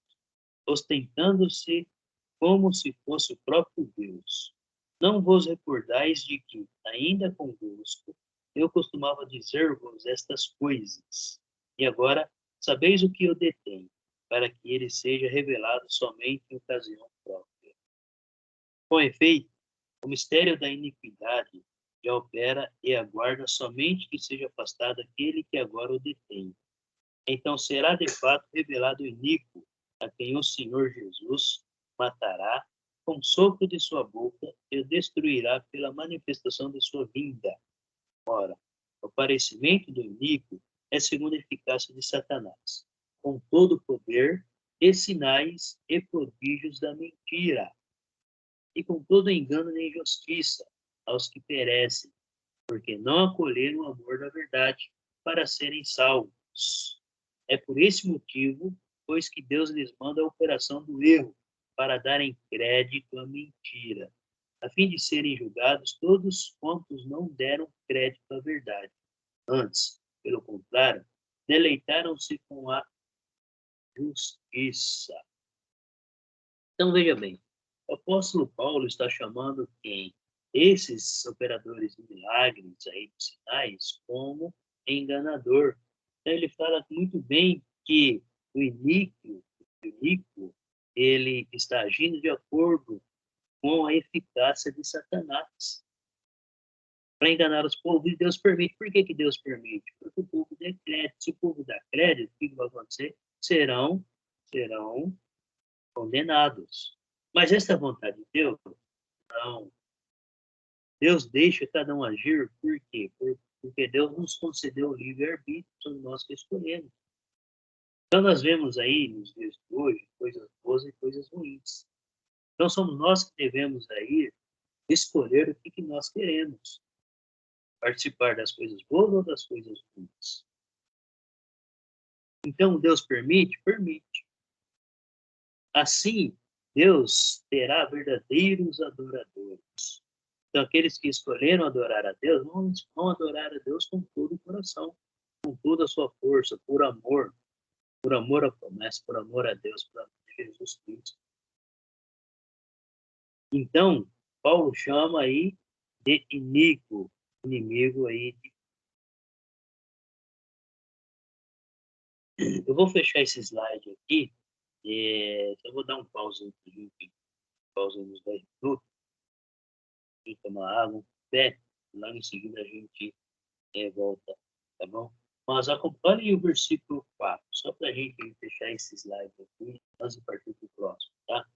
ostentando-se como se fosse o próprio Deus. Não vos recordais de que, ainda convosco, eu costumava dizer-vos estas coisas, e agora sabeis o que eu detenho, para que ele seja revelado somente em ocasião própria. Com efeito, o mistério da iniquidade já opera e aguarda somente que seja afastado aquele que agora o detém. Então será de fato revelado o iníquo, a quem o Senhor Jesus matará com o sopro de sua boca e o destruirá pela manifestação de sua vinda. Ora, o aparecimento do iníquo é segundo a eficácia de Satanás, com todo o poder e sinais e prodígios da mentira, e com todo engano e injustiça aos que perecem, porque não acolheram o amor da verdade para serem salvos. É por esse motivo, pois que Deus lhes manda a operação do erro, para darem crédito à mentira, a fim de serem julgados todos quantos não deram crédito à verdade. Antes, pelo contrário, deleitaram-se com a justiça. Então, veja bem, o apóstolo Paulo está chamando quem? Esses operadores de milagres, aí, de sinais, como enganador. Então, ele fala muito bem que o iníquo, ele está agindo de acordo com a eficácia de Satanás para enganar os povos, e Deus permite. Por que Deus permite? Porque o povo dá crédito. Se o povo dá crédito, o que vai acontecer? Serão condenados. Mas essa vontade de Deus, não. Deus deixa cada um agir, por quê? Porque Deus nos concedeu o livre-arbítrio, somos nós que escolhemos. Então, nós vemos aí, nos dias de hoje, coisas boas e coisas ruins. Então, somos nós que devemos aí escolher o que nós queremos. Participar das coisas boas ou das coisas ruins. Então, Deus permite? Permite. Assim, Deus terá verdadeiros adoradores. Então, aqueles que escolheram adorar a Deus, vão adorar a Deus com todo o coração, com toda a sua força, por amor à promessa, por amor a Deus, por amor a Jesus Cristo. Então, Paulo chama aí de iníquo, inimigo aí. Eu vou fechar esse slide aqui, eu vou dar um pause aqui, pausa nos 10 minutos, e tomar água, um pé, lá em seguida a gente volta, tá bom? Mas acompanhe o versículo 4, só para a gente fechar esse slide aqui, antes de partir para o próximo, tá?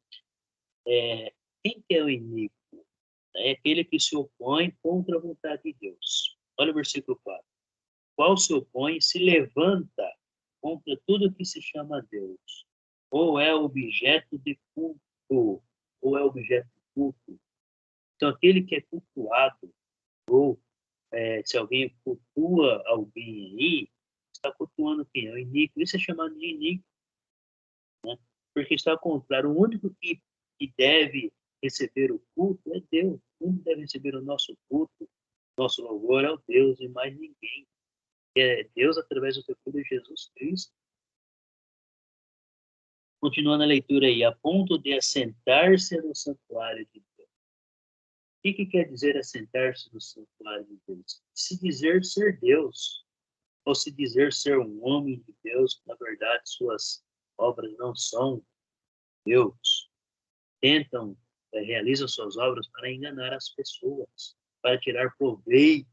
Quem que é o iníquo? É aquele que se opõe contra a vontade de Deus. Olha o versículo 4. Qual se opõe se levanta contra tudo que se chama Deus, ou é objeto de culto, ou é objeto de culto. Então, aquele que é cultuado, ou se alguém cultua alguém aí, está cultuando quem? É o iníquo. Isso é chamado de iníquo, né? Porque está contrário. O único que deve receber o culto é Deus. O único que deve receber o nosso culto, nosso louvor é o Deus e mais ninguém. É Deus através do seu Filho Jesus Cristo. Continuando a leitura aí, a ponto de assentar-se no santuário de Deus. O que quer dizer assentar-se no santuário de Deus? Se dizer ser Deus, ou se dizer ser um homem de Deus, na verdade suas obras não são Deus. Realizam suas obras para enganar as pessoas, para tirar proveito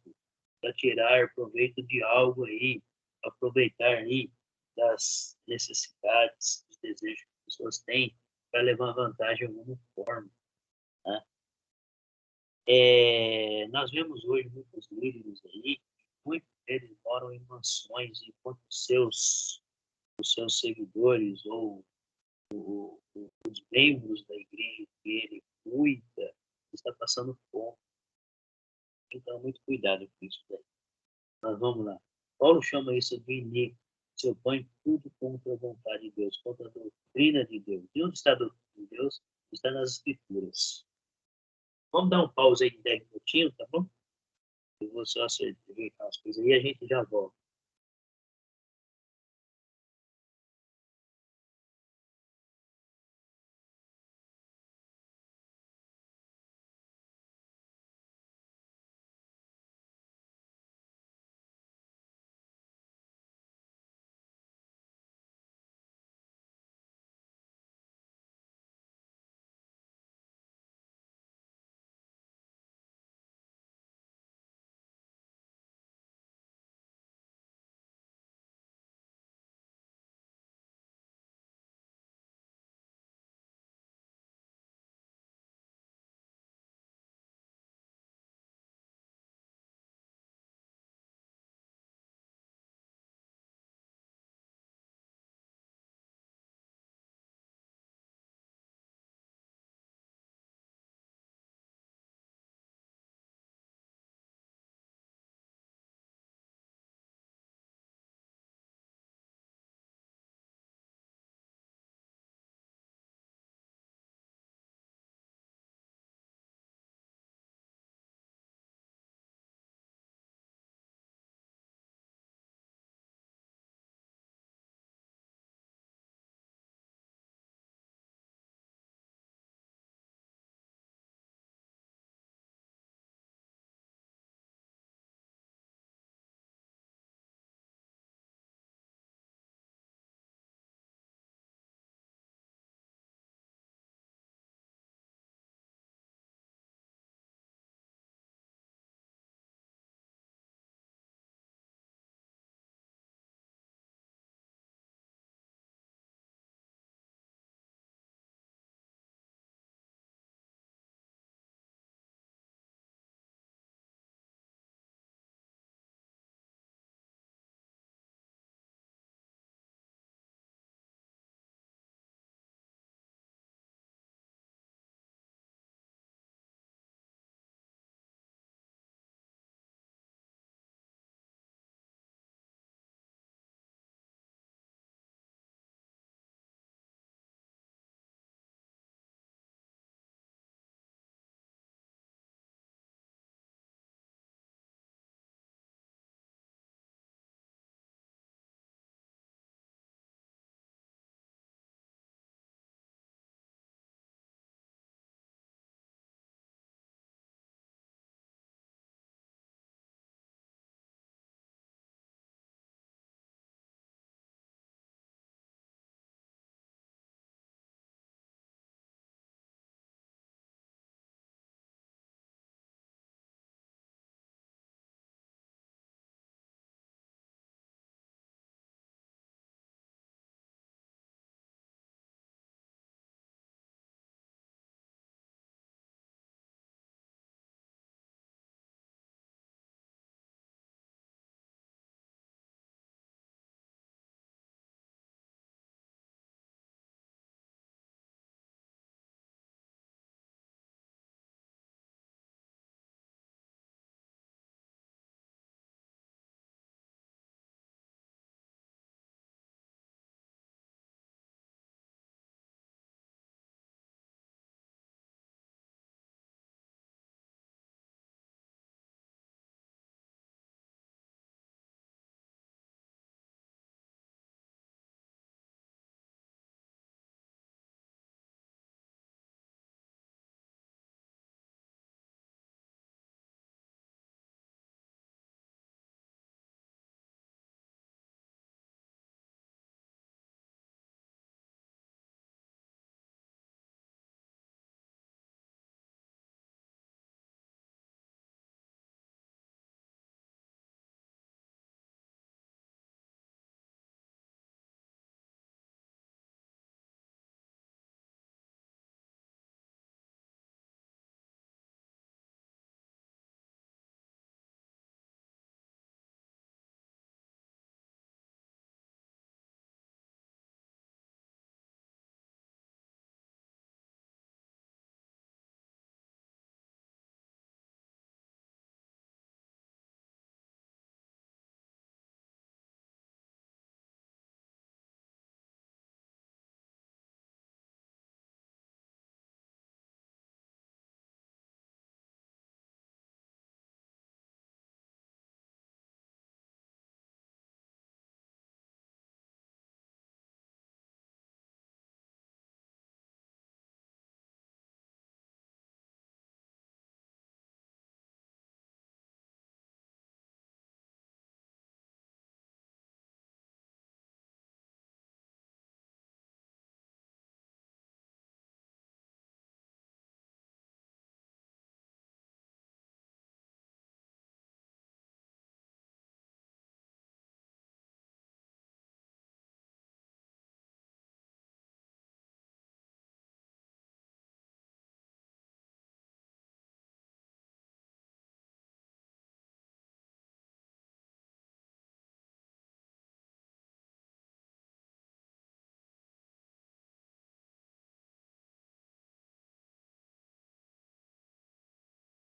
de algo aí, aproveitar aí das necessidades, dos desejos que as pessoas têm, para levar vantagem de alguma forma, né? Nós vemos hoje muitos líderes aí, muitos deles moram em mansões, enquanto os seus seguidores ou os membros da igreja que ele cuida está passando fome. Então, muito cuidado com isso daí. Mas vamos lá. Paulo chama isso de iníquo. Se opõe tudo contra a vontade de Deus, contra a doutrina de Deus. E onde está a doutrina de Deus? Está nas Escrituras. Vamos dar um pause aí de 10 minutinhos, tá bom? Eu vou só ajeitar as coisas aí e a gente já volta.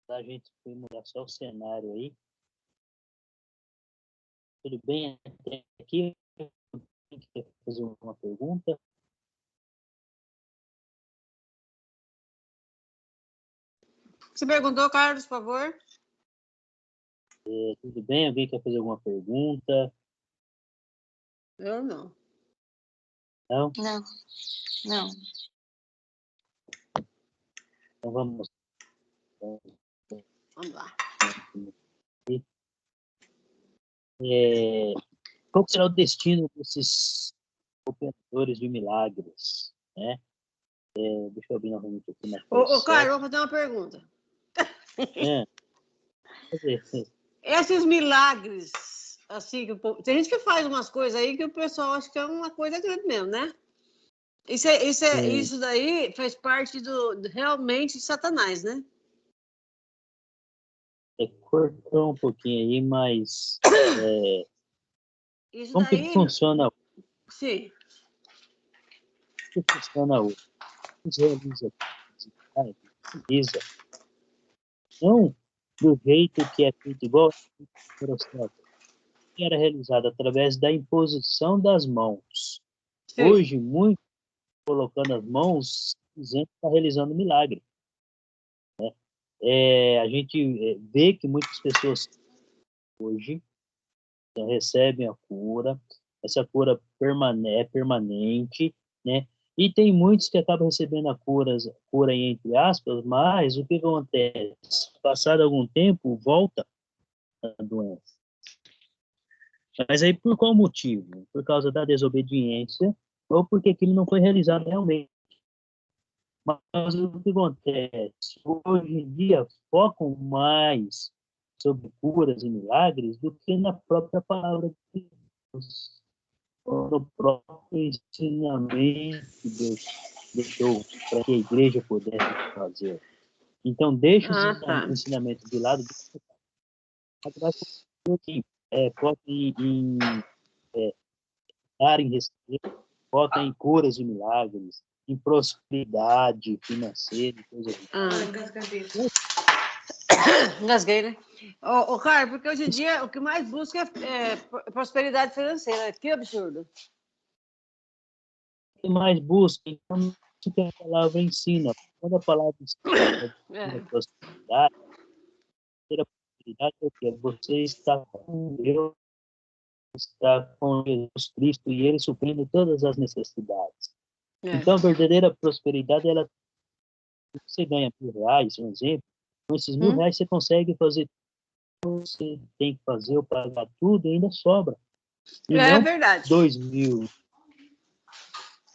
A gente foi mudar só o cenário aí. Tudo bem até aqui? Quem quer fazer uma pergunta? Você perguntou, Carlos, por favor? Tudo bem? Alguém quer fazer alguma pergunta? Eu não. Não? Não, não. Então vamos. Vamos lá. Qual será o destino desses operadores de milagres? Né? Deixa eu abrir novamente aqui na Ô, Carlos, vou fazer uma pergunta. Esses milagres, assim, que o povo... tem gente que faz umas coisas aí que o pessoal acha que é uma coisa grande mesmo, né? Isso daí faz parte realmente de Satanás, né? Cortou um pouquinho aí, mas Isso como daí, que funciona? sim. Como que funciona o realiza não do jeito que é feito igual o processo que era realizado através da imposição das mãos. Sim. Hoje, muito colocando as mãos, dizendo que está realizando milagre. A gente vê que muitas pessoas hoje recebem a cura, essa cura é permanente, né? E tem muitos que acabam recebendo a cura entre aspas, mas o que acontece? Passado algum tempo, volta a doença. Mas aí por qual motivo? Por causa da desobediência ou porque aquilo não foi realizado realmente. Mas o que acontece? Hoje em dia focam mais sobre curas e milagres do que na própria palavra de Deus, no próprio ensinamento que Deus deixou para que a igreja pudesse fazer. Então, deixa os ensinamentos de lado, foca em dar em respeito, foca em curas e milagres, em prosperidade financeira e coisas assim. Engasguei, né? Ô, Caio, porque hoje em dia o que mais busca é prosperidade financeira. Que absurdo. O que mais busca, então, isso que a palavra ensina. Quando a palavra ensina prosperidade, a prosperidade é o quê? Você está com Deus, está com Jesus Cristo e Ele suprindo todas as necessidades. Então, a verdadeira prosperidade, você ganha R$1.000, um exemplo, com esses R$1.000 você consegue fazer tudo que você tem que fazer, ou pagar tudo, e ainda sobra. E não verdade. 2.000.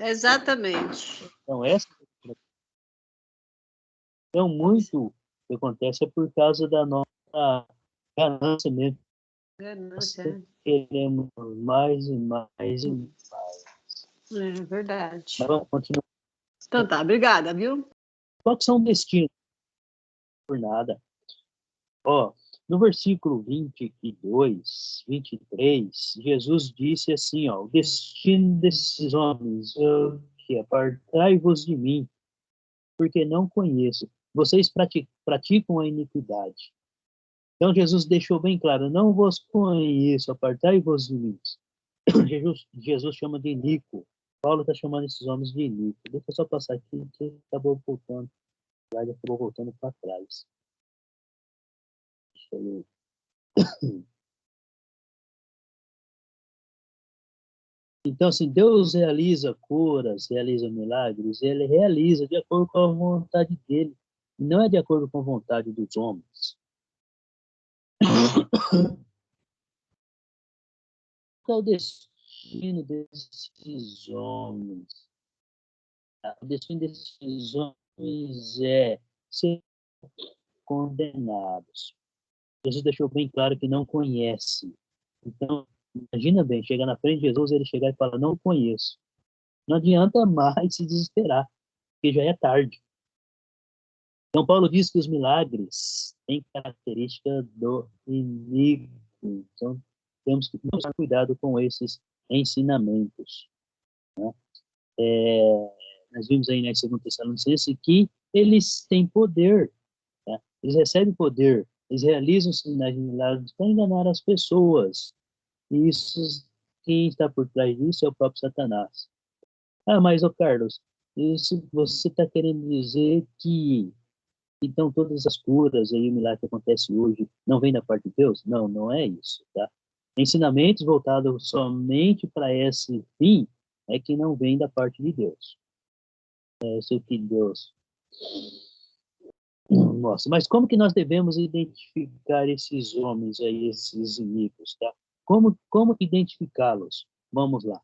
Exatamente. Então, muito o que acontece é por causa da nossa ganância mesmo. Ganância. Queremos mais e mais e mais. É verdade. Mas vamos continuar. Então tá, obrigada, viu? Qual que são os destinos? Por nada. No versículo 22, 23, Jesus disse assim, o destino desses homens é que apartai-vos de mim, porque não conheço. Vocês praticam a iniquidade. Então Jesus deixou bem claro, não vos conheço, apartai-vos de mim. Jesus chama de iníquo. Paulo está chamando esses homens de iníquo. Deixa eu só passar aqui, que acabou voltando para trás. Deixa eu... Então, assim, Deus realiza curas, realiza milagres, ele realiza de acordo com a vontade dele, não é de acordo com a vontade dos homens. Qual é o destino desses homens? O destino desses homens é ser condenados. Jesus deixou bem claro que não conhece. Então, imagina bem, chegar na frente de Jesus, ele chegar e falar, não conheço. Não adianta mais se desesperar, porque já é tarde. Então, Paulo diz que os milagres têm característica do iníquo. Então, temos que tomar cuidado com esses ensinamentos. Né? Nós vimos aí na 2 Tessalonicenses que eles têm poder. Né? Eles recebem poder, eles realizam sinais de milagres para enganar as pessoas. E isso, quem está por trás disso é o próprio Satanás. Ah, mas, ô Carlos, isso você está querendo dizer que então todas as curas aí, o milagre que acontece hoje, não vem da parte de Deus? Não, não é isso, tá? Ensinamentos voltados somente para esse fim é que não vem da parte de Deus. É isso que Deus mostra. Mas como que nós devemos identificar esses homens aí, esses inimigos, tá? Como identificá-los? Vamos lá.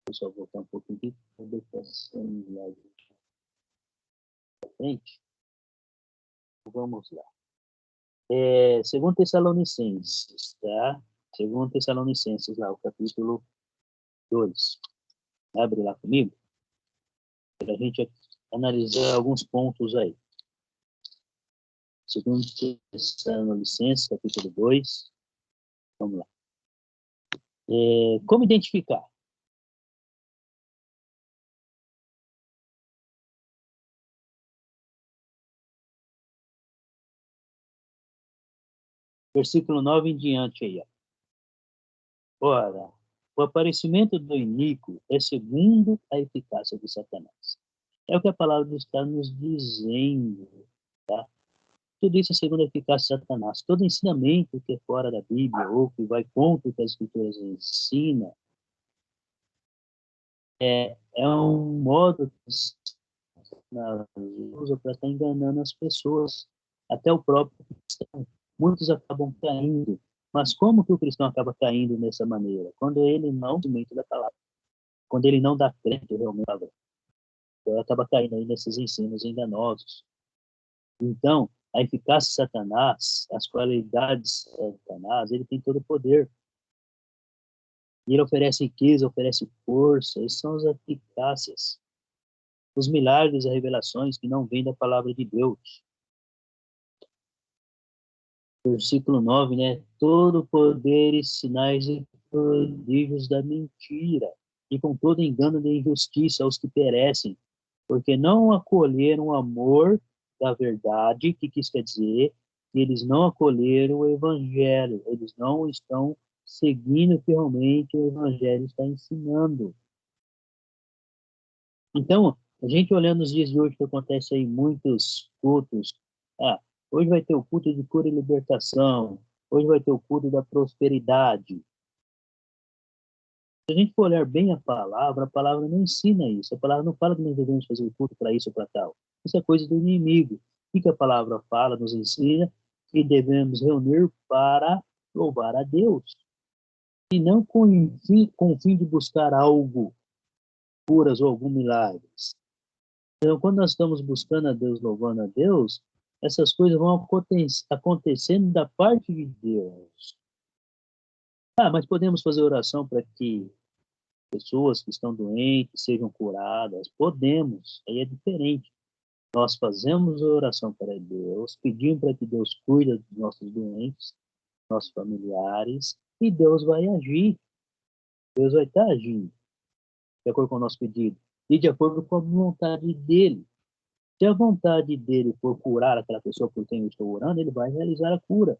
Deixa eu voltar um pouquinho aqui. Vou passando lá para frente. Vamos lá. Segundo Tessalonicenses, tá? Segundo Tessalonicenses, lá, o capítulo 2. Abre lá comigo, para a gente analisar alguns pontos aí. Segundo Tessalonicenses, capítulo 2. Vamos lá. Como identificar? Versículo 9 em diante aí, ó. Ora, o aparecimento do iníquo é segundo a eficácia de Satanás. É o que a palavra está nos dizendo, tá? Tudo isso é segundo a eficácia de Satanás. Todo ensinamento que é fora da Bíblia ou que vai contra o que as Escrituras ensinam é um modo que Satanás usa para estar enganando as pessoas, até o próprio cristão. Muitos acabam caindo. Mas como que o cristão acaba caindo dessa maneira? Quando ele não se mete da palavra. Quando ele não dá crédito realmente à palavra. Então, ele acaba caindo aí nesses ensinos enganosos. Então, a eficácia de Satanás, as qualidades de Satanás, ele tem todo o poder. Ele oferece riqueza, oferece força, essas são as eficácias. Os milagres e revelações que não vêm da palavra de Deus. Versículo 9, né? Todo poder e sinais e prodígios da mentira, e com todo engano de injustiça aos que perecem, porque não acolheram o amor da verdade, que quis quer dizer que eles não acolheram o evangelho, eles não estão seguindo o que realmente o evangelho está ensinando. Então, a gente olhando os dias de hoje que acontece aí muitos cultos, hoje vai ter o culto de cura e libertação, hoje vai ter o culto da prosperidade. Se a gente for olhar bem a palavra não ensina isso. A palavra não fala que nós devemos fazer o culto para isso ou para tal. Isso é coisa do inimigo. O que a palavra fala, nos ensina que devemos reunir para louvar a Deus. E não com o fim de buscar algo, curas ou algum milagres. Então, quando nós estamos buscando a Deus, louvando a Deus, essas coisas vão acontecendo da parte de Deus. Mas podemos fazer oração para que pessoas que estão doentes sejam curadas? Podemos, aí é diferente. Nós fazemos oração para Deus, pedimos para que Deus cuide dos nossos doentes, nossos familiares, e Deus vai agir. Deus vai estar agindo, de acordo com o nosso pedido, e de acordo com a vontade dele. Se a vontade dele for curar aquela pessoa por quem eu estou orando, ele vai realizar a cura.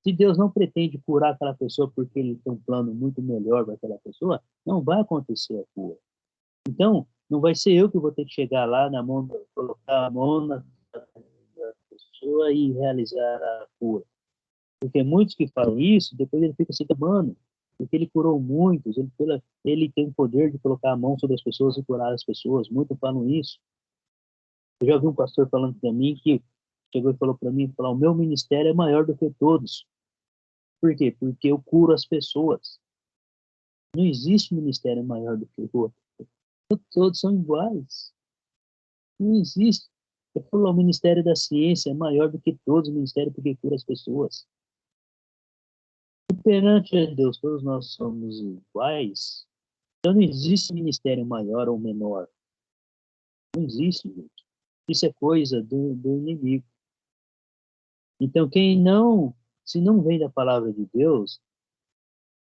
Se Deus não pretende curar aquela pessoa porque ele tem um plano muito melhor para aquela pessoa, não vai acontecer a cura. Então, não vai ser eu que vou ter que chegar lá na mão, colocar a mão na pessoa e realizar a cura. Porque muitos que falam isso, depois ele fica se gamando, porque ele curou muitos, ele tem o poder de colocar a mão sobre as pessoas e curar as pessoas. Muitos falam isso. Eu já ouvi um pastor falando para mim que chegou e falou para mim, o meu ministério é maior do que todos. Por quê? Porque eu curo as pessoas. Não existe ministério maior do que o outro. Todos são iguais. Não existe. Ele falou, o Ministério da Ciência é maior do que todos os ministérios porque cura as pessoas. E perante a Deus, todos nós somos iguais. Então não existe ministério maior ou menor. Não existe, gente. Isso é coisa do inimigo. Então se não vem da palavra de Deus,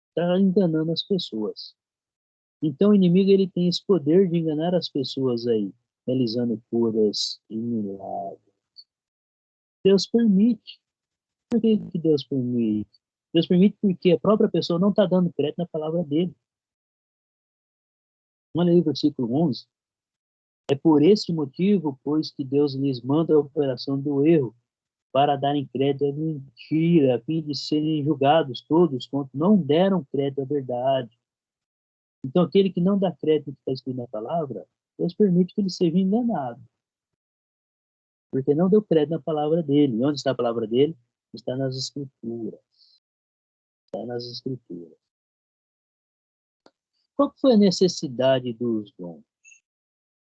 está enganando as pessoas. Então o inimigo ele tem esse poder de enganar as pessoas aí. realizando curas e milagres. Deus permite. Por que Deus permite? Deus permite porque a própria pessoa não está dando crédito na palavra dele. Olha aí o versículo 11. É por esse motivo, pois, que Deus lhes manda a operação do erro, para darem crédito à mentira, a fim de serem julgados todos quanto não deram crédito à verdade. Então, aquele que não dá crédito ao que está escrito na palavra, Deus permite que ele seja enganado, porque não deu crédito na palavra dele. E onde está a palavra dele? Está nas Escrituras. Está nas Escrituras. Qual foi a necessidade dos dons?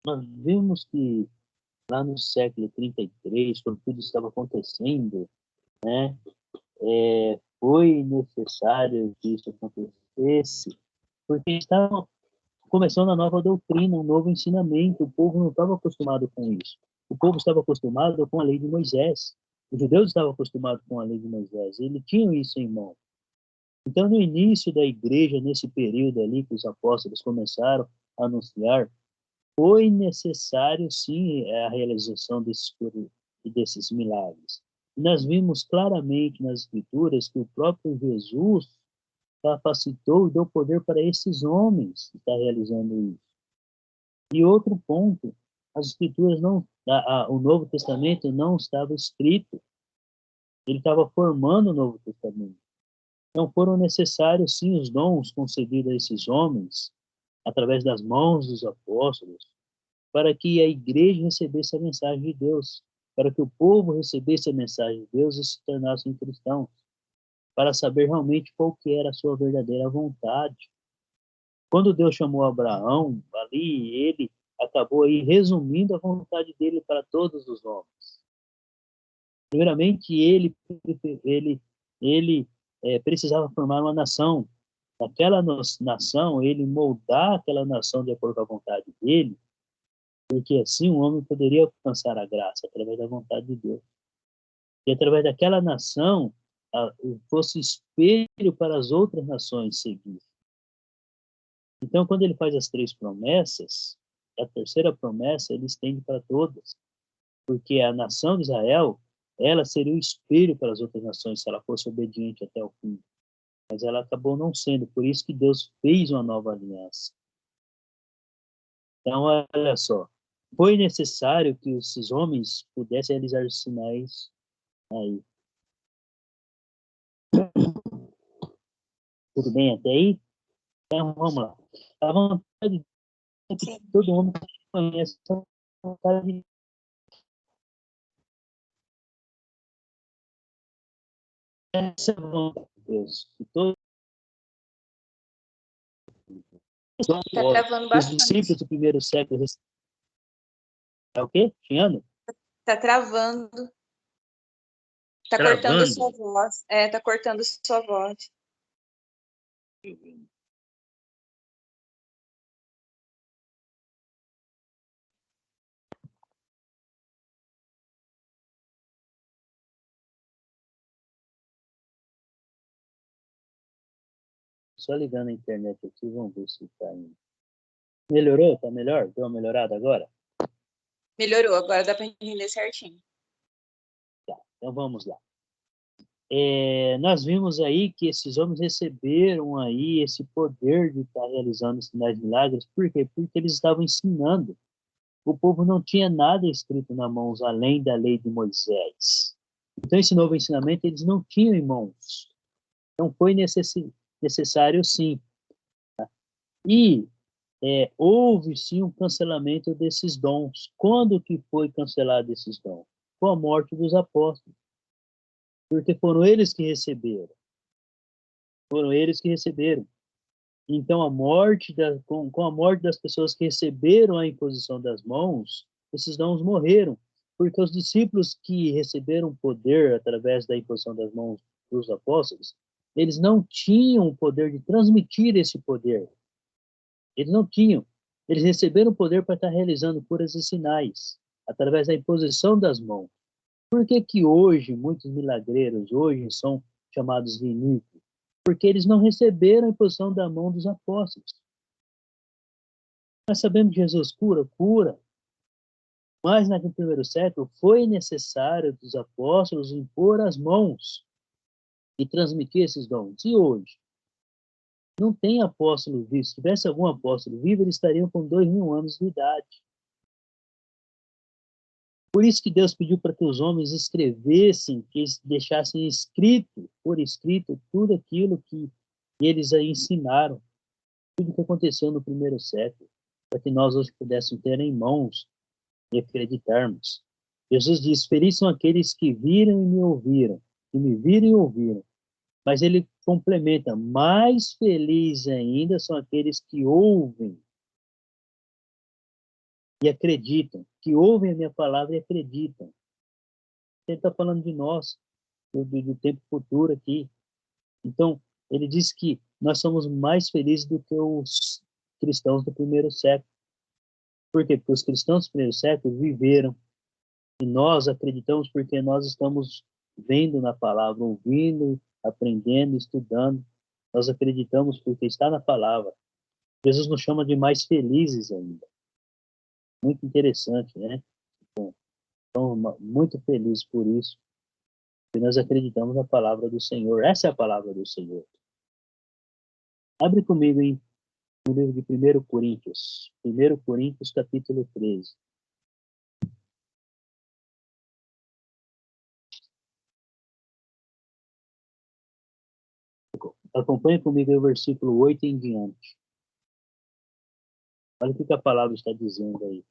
Nós vimos que lá no século 33, quando tudo estava acontecendo, né, foi necessário que isso acontecesse, porque estava começando a nova doutrina, um novo ensinamento. O povo não estava acostumado com isso. O povo estava acostumado com a lei de Moisés. Os judeus estavam acostumados com a lei de Moisés. Eles tinham isso em mão. Então, no início da igreja, nesse período ali que os apóstolos começaram a anunciar, foi necessário, sim, a realização desses milagres. E nós vimos claramente nas Escrituras que o próprio Jesus capacitou e deu poder para esses homens que estão realizando isso. E outro ponto, as Escrituras não, o Novo Testamento não estava escrito, ele estava formando o Novo Testamento. Então foram necessários, sim, os dons concedidos a esses homens, através das mãos dos apóstolos, para que a igreja recebesse a mensagem de Deus, para que o povo recebesse a mensagem de Deus e se tornassem cristãos, para saber realmente qual que era a sua verdadeira vontade. Quando Deus chamou Abraão, ali ele acabou aí resumindo a vontade dele para todos os homens. Primeiramente, ele precisava formar uma nação. Naquela nação, ele moldar aquela nação de acordo com a vontade dele, porque assim o homem poderia alcançar a graça através da vontade de Deus. E através daquela nação, fosse espelho para as outras nações seguir. Então, quando ele faz as 3 promessas, a terceira promessa ele estende para todas, porque a nação de Israel, ela seria o espelho para as outras nações se ela fosse obediente até o fim. Mas ela acabou não sendo, por isso que Deus fez uma nova aliança. Então, olha só, foi necessário que esses homens pudessem realizar os sinais aí. Tudo bem até aí? Então, vamos lá. A vontade é que todo homem conhece a vontade de essa vontade de Deus. Que todo Tá travando os bastante. discípulos do primeiro século é o quê? Tiano? Tá travando. Tá cortando sua voz. Tá cortando sua voz. Só ligando a internet aqui, vamos ver se está indo. Melhorou? Tá melhor? Deu uma melhorada agora? Melhorou, agora dá para entender certinho. Tá, então vamos lá. Nós vimos aí que esses homens receberam aí esse poder de estar realizando sinais de milagres. Por quê? Porque eles estavam ensinando. O povo não tinha nada escrito na mãos além da lei de Moisés. Então, esse novo ensinamento eles não tinham em mãos. Então, foi necessário sim. E houve sim um cancelamento desses dons. Quando que foi cancelado esses dons? Com a morte dos apóstolos. Porque foram eles que receberam. Foram eles que receberam. Então, com a morte das pessoas que receberam a imposição das mãos, esses dons morreram. Porque os discípulos que receberam poder através da imposição das mãos dos apóstolos, eles não tinham o poder de transmitir esse poder. Eles não tinham. Eles receberam o poder para estar realizando curas e sinais, através da imposição das mãos. Por que que hoje, muitos milagreiros hoje são chamados de iníquos? Porque eles não receberam a imposição da mão dos apóstolos. Nós sabemos que Jesus cura, Mas naquele primeiro século foi necessário dos apóstolos impor as mãos e transmitir esses dons. E hoje? Não tem apóstolo vivo. Se tivesse algum apóstolo vivo, eles estariam com 2.000 anos de idade. Por isso que Deus pediu para que os homens escrevessem, que eles deixassem escrito, por escrito, tudo aquilo que eles aí ensinaram, tudo que aconteceu no primeiro século, para que nós hoje pudéssemos ter em mãos e acreditarmos. Jesus diz: felizes são aqueles que viram e me ouviram, que me viram e ouviram. Mas ele complementa: mais felizes ainda são aqueles que ouvem e acreditam, que ouvem a minha palavra e acreditam. Ele está falando de nós, do tempo futuro aqui. Então, ele diz que nós somos mais felizes do que os cristãos do primeiro século. Por quê? Porque os cristãos do primeiro século viveram, e nós acreditamos porque nós estamos vendo na palavra, ouvindo, aprendendo, estudando. Nós acreditamos porque está na palavra. Jesus nos chama de mais felizes ainda. Muito interessante, né? Então, muito felizes por isso, porque nós acreditamos na palavra do Senhor. Essa é a palavra do Senhor. Abre comigo no livro de 1 Coríntios. 1 Coríntios, capítulo 13. Acompanhe comigo o versículo 8 em diante. Olha o que a palavra está dizendo aí.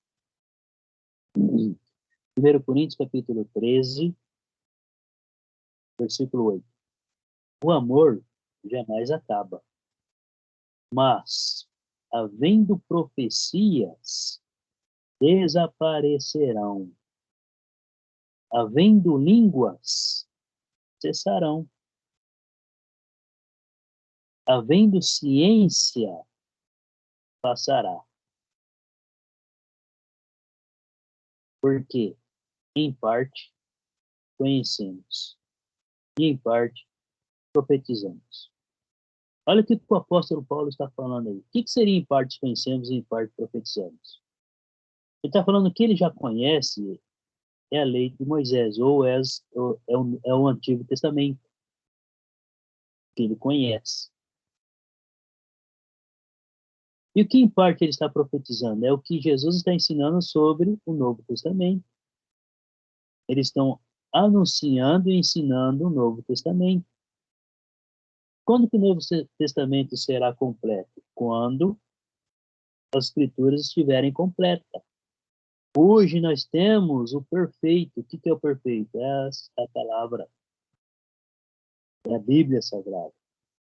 1 Coríntios, capítulo 13, versículo 8. O amor jamais acaba, mas, havendo profecias, desaparecerão. Havendo línguas, cessarão. Havendo ciência, passará. Porque, em parte, conhecemos, e em parte, profetizamos. Olha o que o apóstolo Paulo está falando aí. O que seria em parte conhecemos e em parte profetizamos? Ele está falando que ele já conhece é a lei de Moisés, ou é o Antigo Testamento, que ele conhece. E o que em parte ele está profetizando? É o que Jesus está ensinando sobre o Novo Testamento. Eles estão anunciando e ensinando o Novo Testamento. Quando que o Novo Testamento será completo? Quando as Escrituras estiverem completas. Hoje nós temos o perfeito. O que é o perfeito? É a palavra. É a Bíblia Sagrada.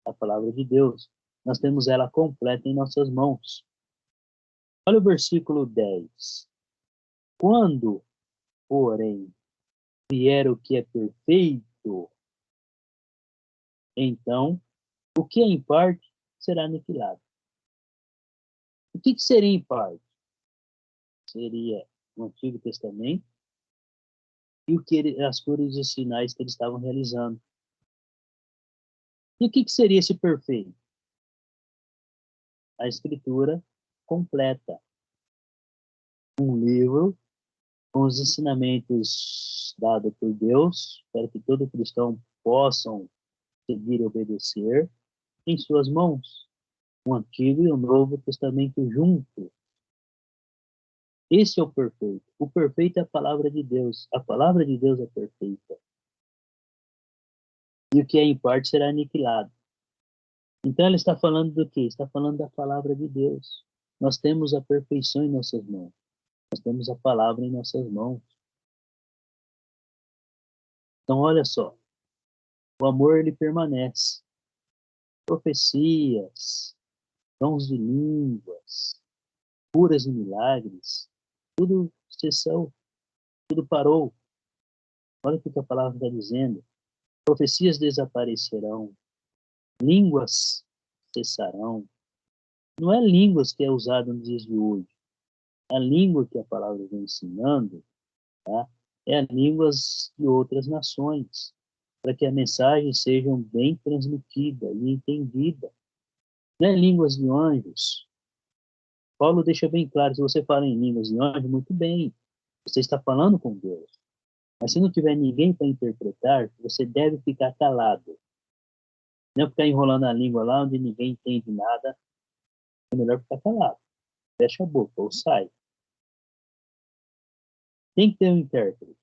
A palavra de Deus. Nós temos ela completa em nossas mãos. Olha o versículo 10. Quando, porém, vier o que é perfeito, então o que é em parte será aniquilado. O que seria em parte? Seria o Antigo Testamento e as curas e os sinais que eles estavam realizando. E o que seria esse perfeito? A Escritura completa. Um livro com os ensinamentos dados por Deus, para que todo cristão possam seguir e obedecer, em suas mãos. O Antigo e o Novo Testamento juntos. Esse é o perfeito. O perfeito é a palavra de Deus. A palavra de Deus é perfeita. E o que é em parte será aniquilado. Então ele está falando do quê? Está falando da palavra de Deus. Nós temos a perfeição em nossas mãos. Nós temos a palavra em nossas mãos. Então olha só. O amor ele permanece. Profecias, dons de línguas, curas e milagres, tudo cessou, tudo parou. Olha o que a palavra está dizendo. Profecias desaparecerão, línguas cessarão. Não é línguas que é usada nos dias de hoje. A língua que a palavra vem ensinando, tá? É a línguas de outras nações, para que a mensagem seja bem transmitida e entendida. Não é línguas de anjos. Paulo deixa bem claro, se você fala em línguas de anjos, muito bem. Você está falando com Deus. Mas se não tiver ninguém para interpretar, você deve ficar calado. Não ficar enrolando a língua lá onde ninguém entende nada. É melhor ficar calado. Fecha a boca ou sai. Tem que ter um intérprete.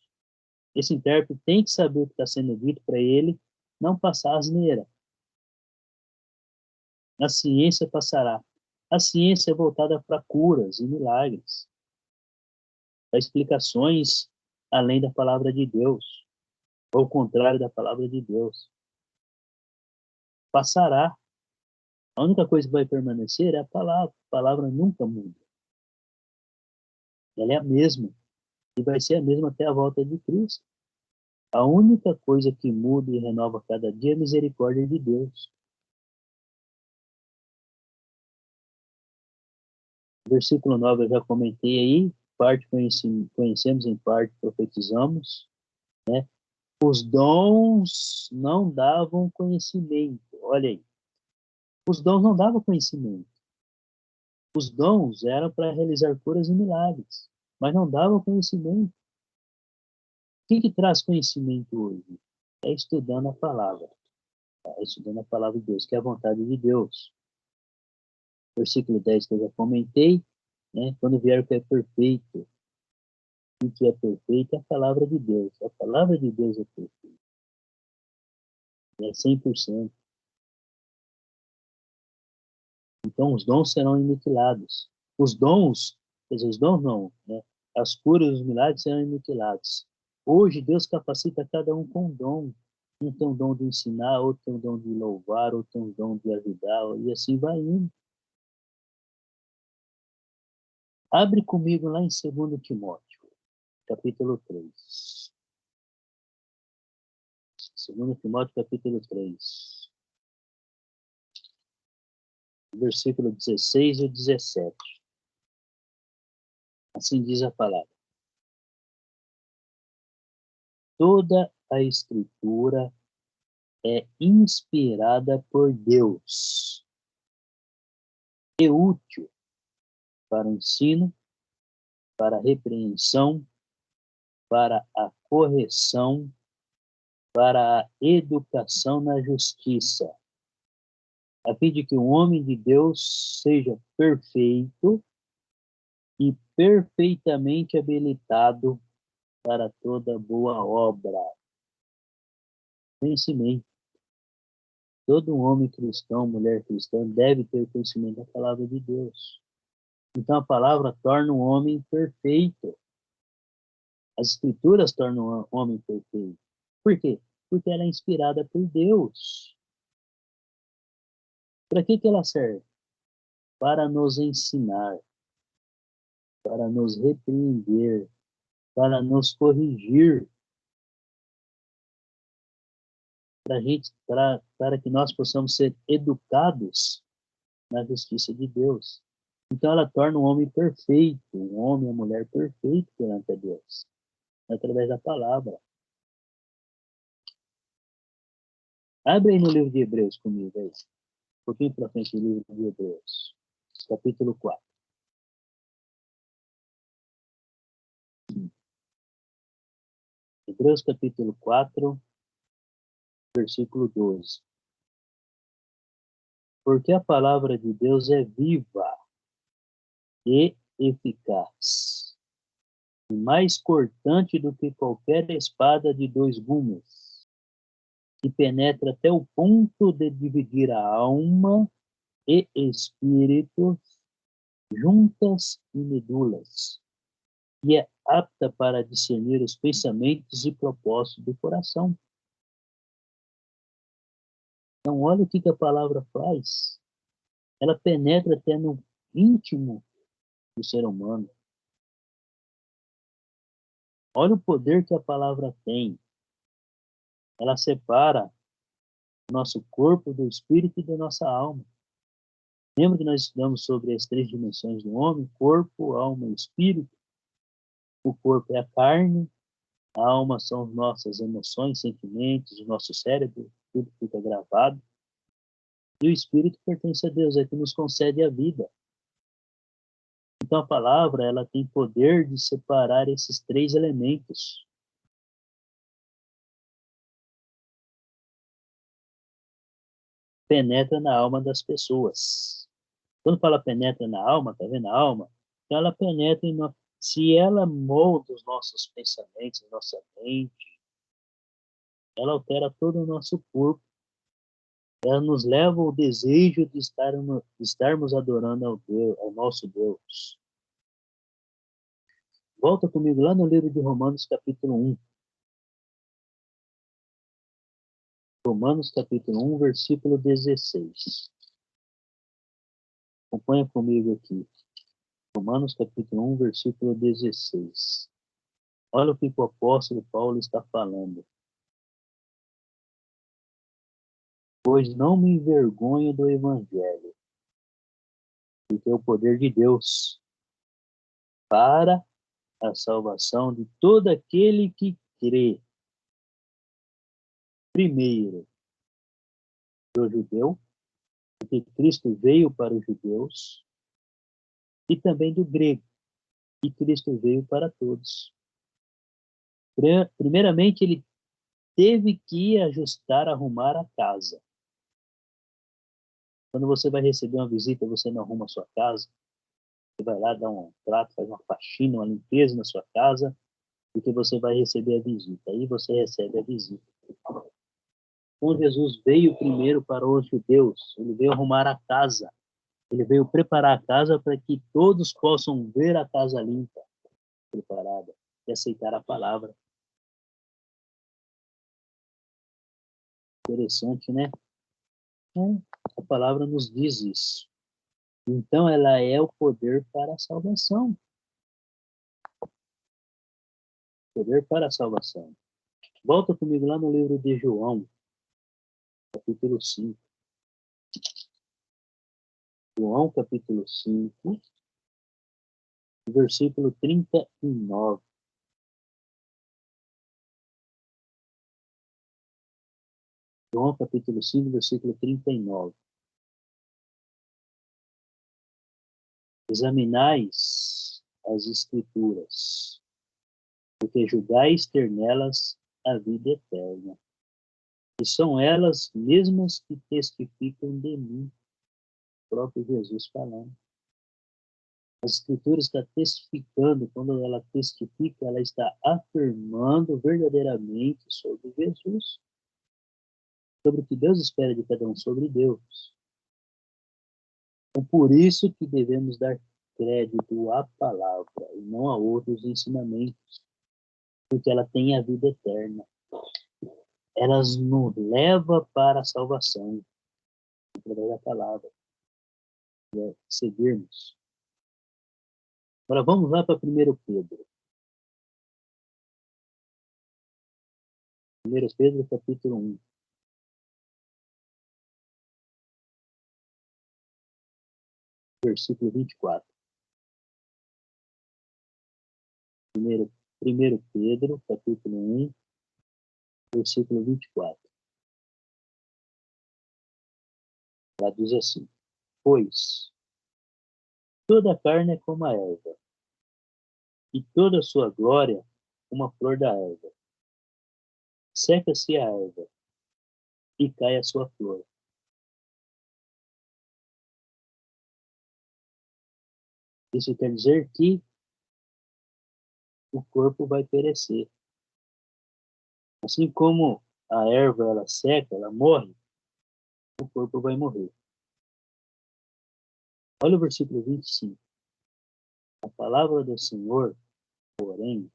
Esse intérprete tem que saber o que está sendo dito para ele, não passar asneira. A ciência passará. A ciência é voltada para curas e milagres, para explicações além da palavra de Deus, ou o contrário da palavra de Deus. Passará. A única coisa que vai permanecer é a palavra. A palavra nunca muda. Ela é a mesma. E vai ser a mesma até a volta de Cristo. A única coisa que muda e renova cada dia é a misericórdia de Deus. Versículo 9 eu já comentei aí. Parte conhecemos, em parte profetizamos. Né? Os dons não davam conhecimento. Olha aí. Os dons não davam conhecimento. Os dons eram para realizar curas e milagres, mas não davam conhecimento. O que traz conhecimento hoje? É estudando a palavra. É estudando a palavra de Deus, que é a vontade de Deus. Versículo 10 que eu já comentei, né? Quando vier o que é perfeito. O que é perfeito é a palavra de Deus. A palavra de Deus é perfeita. É 100%. Então, os dons serão aniquilados. Os dons, quer dizer, os dons não, né? As curas e os milagres serão aniquilados. Hoje, Deus capacita cada um com um dom. Um tem o dom de ensinar, outro tem o dom de louvar, outro tem o dom de ajudar, e assim vai indo. Abre comigo lá em 2 Timóteo, capítulo 3. 2 Timóteo, capítulo 3. Versículo 16 e 17. Assim diz a palavra. Toda a Escritura é inspirada por Deus e útil para o ensino, para a repreensão, para a correção, para a educação na justiça, a fim de que o homem de Deus seja perfeito e perfeitamente habilitado para toda boa obra. Conhecimento. Todo homem cristão, mulher cristã, deve ter conhecimento da palavra de Deus. Então a palavra torna o homem perfeito. As escrituras tornam o homem perfeito. Por quê? Porque ela é inspirada por Deus. Para que ela serve? Para nos ensinar, para nos repreender, para nos corrigir, para que nós possamos ser educados na justiça de Deus. Então ela torna o homem perfeito, um homem ou mulher perfeito perante a Deus, através da palavra. Abre aí no livro de Hebreus comigo, aí. Um pouquinho para frente do livro de Hebreus, capítulo 4. Hebreus capítulo 4, versículo 12. Porque a palavra de Deus é viva e eficaz, e mais cortante do que qualquer espada de 2 gumes, que penetra até o ponto de dividir a alma e espírito, juntas e medulas, e é apta para discernir os pensamentos e propósitos do coração. Então, olha o que a palavra faz. Ela penetra até no íntimo do ser humano. Olha o poder que a palavra tem. Ela separa o nosso corpo do espírito e da nossa alma. Lembra que nós estudamos sobre as 3 dimensões do homem? Corpo, alma e espírito. O corpo é a carne, a alma são as nossas emoções, sentimentos, o nosso cérebro, tudo fica gravado. E o espírito pertence a Deus, é que nos concede a vida. Então a palavra, ela tem poder de separar esses três elementos. Penetra na alma das pessoas. Quando fala penetra na alma, tá vendo a alma? Então ela penetra em nós. Se ela molda os nossos pensamentos, nossa mente, ela altera todo o nosso corpo. Ela nos leva ao desejo de estarmos adorando ao nosso Deus. Volta comigo lá no livro de Romanos, capítulo 1. Romanos, capítulo 1, versículo 16. Acompanha comigo aqui. Romanos, capítulo 1, versículo 16. Olha o que o apóstolo Paulo está falando. Pois não me envergonho do evangelho, porque é o poder de Deus para a salvação de todo aquele que crê. Primeiro, do judeu, porque Cristo veio para os judeus, e também do grego, que Cristo veio para todos. Primeiramente, ele teve que ajustar, arrumar a casa. Quando você vai receber uma visita, você não arruma a sua casa, você vai lá dar um prato, faz uma faxina, uma limpeza na sua casa, porque você vai receber a visita. Aí você recebe a visita. Então, Jesus veio primeiro para os judeus, ele veio arrumar a casa, ele veio preparar a casa para que todos possam ver a casa limpa, preparada, e aceitar a palavra. Interessante, né? A palavra nos diz isso. Então, ela é o poder para a salvação. Poder para a salvação. Volta comigo lá no livro de João, capítulo 5. João, capítulo 5, versículo 39. João, capítulo 5, versículo 39. Examinais as Escrituras, porque julgais ter nelas a vida eterna. E são elas mesmas que testificam de mim, o próprio Jesus falando. A Escritura está testificando, quando ela testifica, ela está afirmando verdadeiramente sobre Jesus, sobre o que Deus espera de cada um, sobre Deus. Então, por isso que devemos dar crédito à palavra e não a outros ensinamentos, porque ela tem a vida eterna. Ela nos leva para a salvação, através da palavra, seguirmos. Agora vamos lá para 1 Pedro. 1 Pedro, capítulo 1. Versículo 24. 1 Pedro, capítulo 1, versículo 24. Lá diz assim: Pois toda a carne é como a erva, e toda a sua glória como a flor da erva. Seca-se a erva, e cai a sua flor. Isso quer dizer que o corpo vai perecer. Assim como a erva ela seca, ela morre, o corpo vai morrer. Olha o versículo 25. A palavra do Senhor, porém,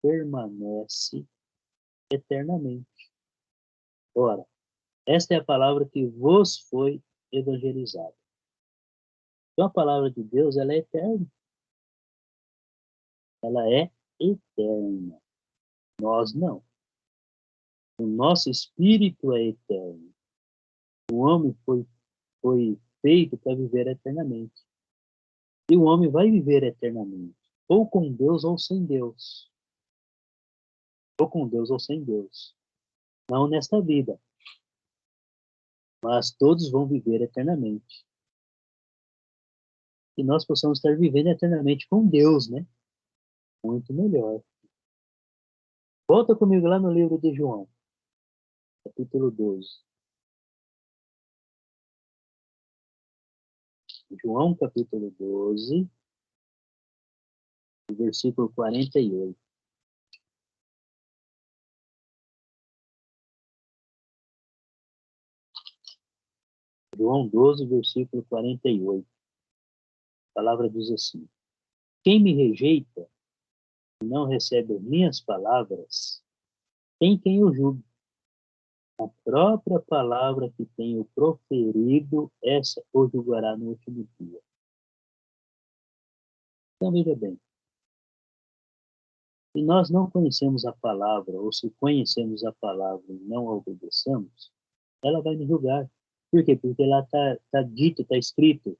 permanece eternamente. Ora, esta é a palavra que vos foi evangelizada. Então a palavra de Deus, ela é eterna. Ela é eterna. Nós não. O nosso espírito é eterno. O homem foi feito para viver eternamente. E o homem vai viver eternamente. Ou com Deus ou sem Deus. Ou com Deus ou sem Deus. Não nesta vida. Mas todos vão viver eternamente. que nós possamos estar vivendo eternamente com Deus, né? Muito melhor. Volta comigo lá no livro de João, capítulo 12. João, capítulo 12, versículo 48. João 12, versículo 48. A palavra diz assim: quem me rejeita e não recebe as minhas palavras, tem quem o julgue. A própria palavra que tenho proferido, essa o julgará no último dia. Então, veja bem. Se nós não conhecemos a palavra, ou se conhecemos a palavra e não a obedecemos, ela vai nos julgar. Por quê? Porque lá está dito, está escrito,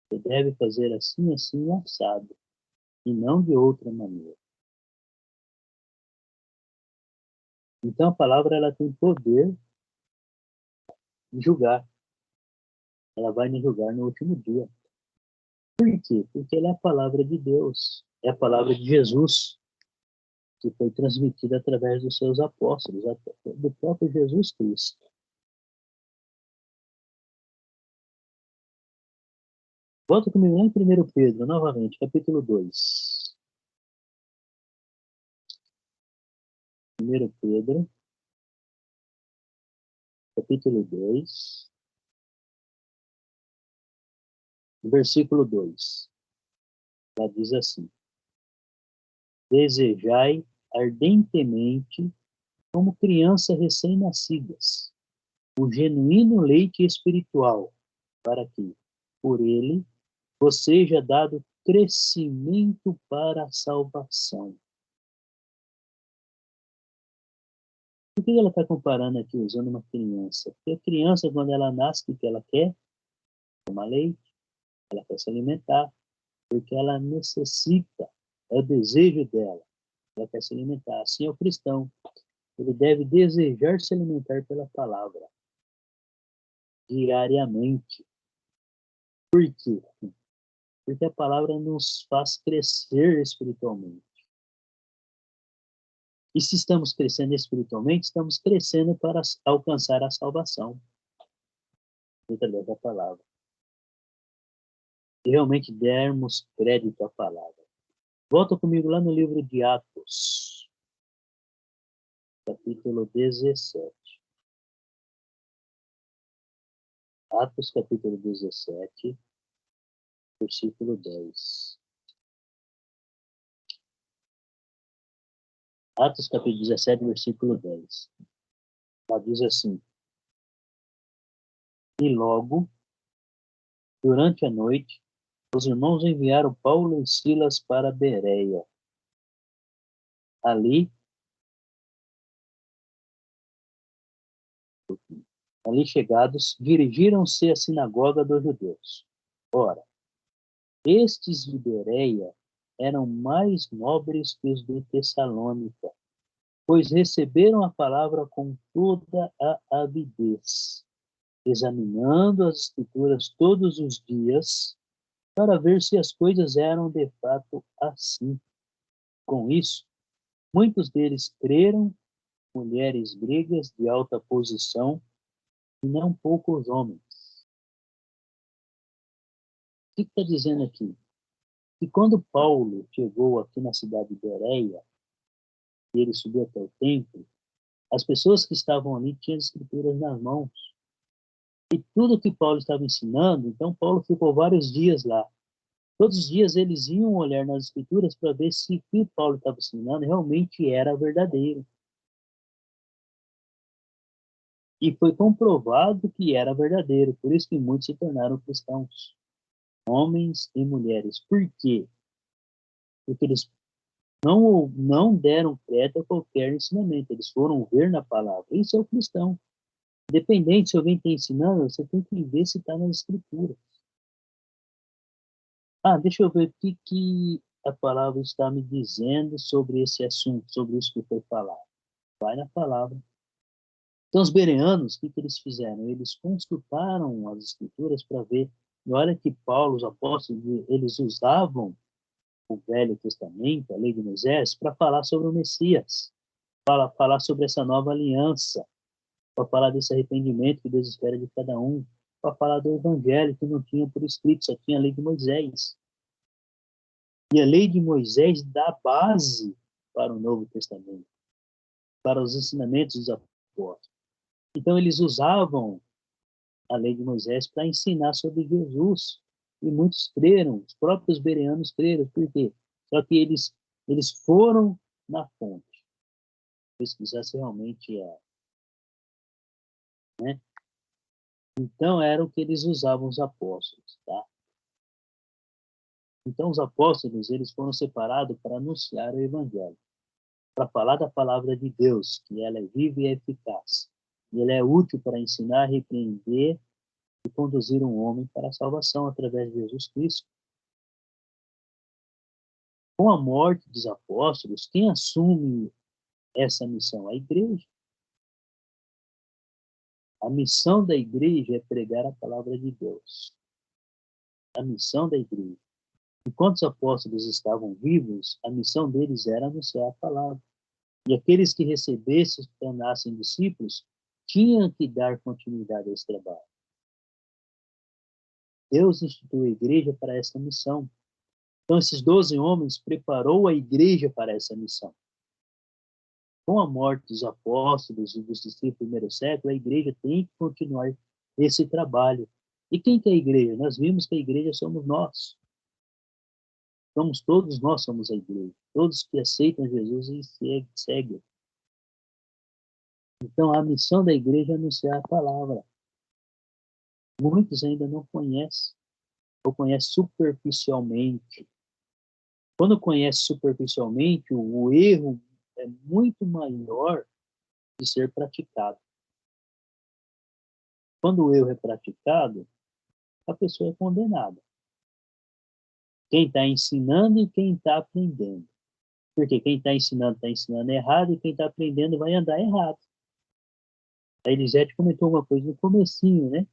você deve fazer assim, assim, assado, e não de outra maneira. Então, a palavra ela tem poder de julgar. Ela vai nos julgar no último dia. Por quê? Porque ela é a palavra de Deus, é a palavra de Jesus, que foi transmitida através dos seus apóstolos, do próprio Jesus Cristo. Volta comigo lá em 1 Pedro, novamente, capítulo 2. 1 Pedro, capítulo 2, versículo 2. Ela diz assim: desejai ardentemente, como crianças recém-nascidas, o genuíno leite espiritual, para que, por ele, vos seja dado crescimento para a salvação. Por que ela está comparando aqui, usando uma criança? Porque a criança, quando ela nasce, o que ela quer? Tomar leite, ela quer se alimentar, porque ela necessita, é o desejo dela, ela quer se alimentar. Assim é o cristão, ele deve desejar se alimentar pela palavra, diariamente. Por quê? Porque a palavra nos faz crescer espiritualmente. E se estamos crescendo espiritualmente, estamos crescendo para alcançar a salvação, através da palavra. E realmente dermos crédito à palavra. Volta comigo lá no livro de Atos, capítulo 17. Atos, capítulo 17, versículo 10. Atos, capítulo 17, versículo 10. Ela diz assim: e logo, durante a noite, os irmãos enviaram Paulo e Silas para Bereia. Ali chegados, dirigiram-se à sinagoga dos judeus. Ora, estes de Bereia eram mais nobres que os de Tessalônica, pois receberam a palavra com toda a avidez, examinando as escrituras todos os dias, para ver se as coisas eram de fato assim. Com isso, muitos deles creram, mulheres gregas de alta posição, e não poucos homens. O que está dizendo aqui? Que quando Paulo chegou aqui na cidade de Bereia, e ele subiu até o templo, as pessoas que estavam ali tinham as escrituras nas mãos. E tudo que Paulo estava ensinando, então Paulo ficou vários dias lá. Todos os dias eles iam olhar nas escrituras para ver se o que Paulo estava ensinando realmente era verdadeiro. E foi comprovado que era verdadeiro, por isso que muitos se tornaram cristãos, homens e mulheres. Por quê? Porque eles não deram crédito a qualquer ensinamento, eles foram ver na palavra. Isso é o cristão. Independente se alguém está ensinando, você tem que ver se está nas escrituras. Deixa eu ver o que a palavra está me dizendo sobre esse assunto, sobre isso que foi falado. Vai na palavra. Então, os bereanos, o que eles fizeram? Eles consultaram as escrituras para ver E olha que Paulo, os apóstolos, eles usavam o Velho Testamento, a lei de Moisés, para falar sobre o Messias, para falar sobre essa nova aliança, para falar desse arrependimento que Deus espera de cada um, para falar do Evangelho que não tinha por escrito, só tinha a lei de Moisés. E a lei de Moisés dá base para o Novo Testamento, para os ensinamentos dos apóstolos. Então, eles usavam a lei de Moisés para ensinar sobre Jesus. E muitos creram, os próprios bereanos creram. Por quê? Só que eles foram na fonte, pesquisar se realmente é. Né? Então, era o que eles usavam, os apóstolos. Tá? Então, os apóstolos, eles foram separados para anunciar o Evangelho, para falar da palavra de Deus, que ela é viva e eficaz. E ela é útil para ensinar, repreender e conduzir um homem para a salvação através de Jesus Cristo. Com a morte dos apóstolos, quem assume essa missão? A igreja. A missão da igreja é pregar a palavra de Deus. A missão da igreja. Enquanto os apóstolos estavam vivos, a missão deles era anunciar a palavra. E aqueles que recebessem, se tornassem discípulos, tinham que dar continuidade a esse trabalho. Deus instituiu a igreja para essa missão. Então, esses 12 homens preparou a igreja para essa missão. Com a morte dos apóstolos e dos discípulos do primeiro século, a igreja tem que continuar esse trabalho. E quem que é a igreja? Nós vimos que a igreja somos nós. Todos nós somos a igreja. Todos que aceitam Jesus e seguem. Então, a missão da igreja é anunciar a palavra. Muitos ainda não conhecem, ou conhecem superficialmente. Quando conhece superficialmente, o erro é muito maior de ser praticado. Quando o erro é praticado, a pessoa é condenada. Quem está ensinando e quem está aprendendo. Porque quem está ensinando errado, e quem está aprendendo vai andar errado. A Elisete comentou uma coisa no comecinho, né?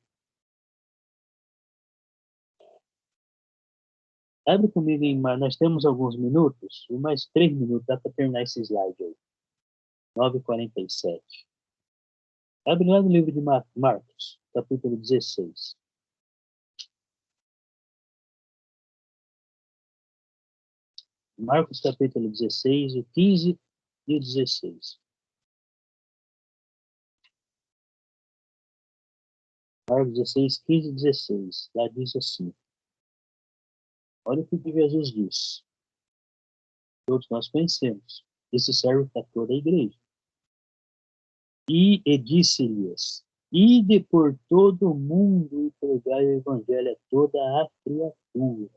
Abre comigo em nós temos alguns minutos, mais 3 minutos, dá para terminar esse slide aí. 9h47. Abre lá no livro de Marcos, capítulo 16. Marcos, capítulo 16, o 15 e o 16. Marcos 16, 15 e 16. Lá diz assim. Olha o que Jesus diz. Todos nós conhecemos. Isso serve para toda a igreja. E disse-lhes, ide por todo o mundo e pregai o evangelho a toda a criatura.